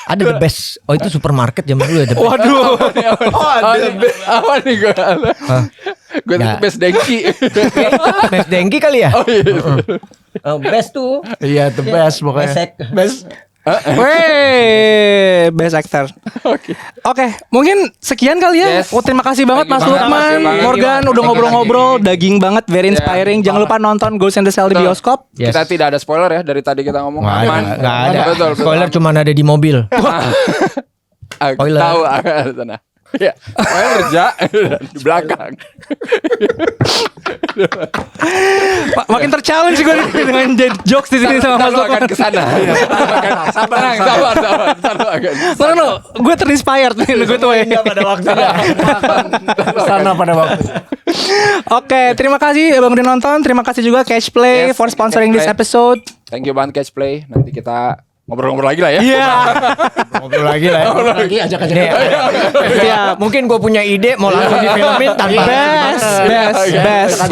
[SPEAKER 1] Ada The Best. Oh itu supermarket zaman dulu ya The Best.
[SPEAKER 3] Waduh.
[SPEAKER 4] Apa nih gue? Gue tuh best dengki.
[SPEAKER 1] Best Dengki kali ya.
[SPEAKER 4] Oh iya.
[SPEAKER 1] Best tuh.
[SPEAKER 2] Iya, the best pokoknya.
[SPEAKER 1] Best.
[SPEAKER 3] Wey, best actor. Oke, mungkin sekian kali ya.
[SPEAKER 4] Yes.
[SPEAKER 3] Terima kasih banget Mas
[SPEAKER 4] Thank you
[SPEAKER 3] Lukman,
[SPEAKER 4] banget.
[SPEAKER 3] Morgan udah ngobrol-ngobrol, daging banget, very inspiring. Jangan lupa nonton Ghost in the Shell di bioskop.
[SPEAKER 1] Yes.
[SPEAKER 4] Kita tidak ada spoiler ya dari tadi kita ngomong.
[SPEAKER 1] Nggak ada.
[SPEAKER 4] Betul.
[SPEAKER 1] Spoiler cuma ada di mobil. Spoiler.
[SPEAKER 4] Tahu ada sana. Ya, saya kerja di belakang.
[SPEAKER 3] Makin ter-challenge gue dengan jokes di sini sama Mas
[SPEAKER 4] Lu akan
[SPEAKER 3] Lukman.
[SPEAKER 4] ke sana. Sabar.
[SPEAKER 3] No, gue ter-inspired nih, gue tuh ya.
[SPEAKER 1] Pada waktunya.
[SPEAKER 2] Sana pada waktu.
[SPEAKER 3] Oke, terima kasih Bang udah nonton. Terima kasih juga Catch Play
[SPEAKER 4] Yes,
[SPEAKER 3] for sponsoring
[SPEAKER 4] Catch
[SPEAKER 3] this
[SPEAKER 4] Play.
[SPEAKER 3] episode.
[SPEAKER 4] Thank you banget Catch Play. Nanti kita ngobrol-ngobrol lagi lah ya.
[SPEAKER 3] Iya.
[SPEAKER 1] Ngobrol lagi lah. Lagi ajak-ajak. Ya, mungkin gue punya ide mau langsung difilmin tanpa
[SPEAKER 3] Best.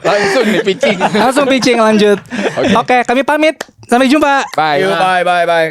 [SPEAKER 4] Langsung nih pitching.
[SPEAKER 3] Langsung pitching lanjut. Oke, kami pamit. Sampai jumpa.
[SPEAKER 4] Bye.
[SPEAKER 1] Bye.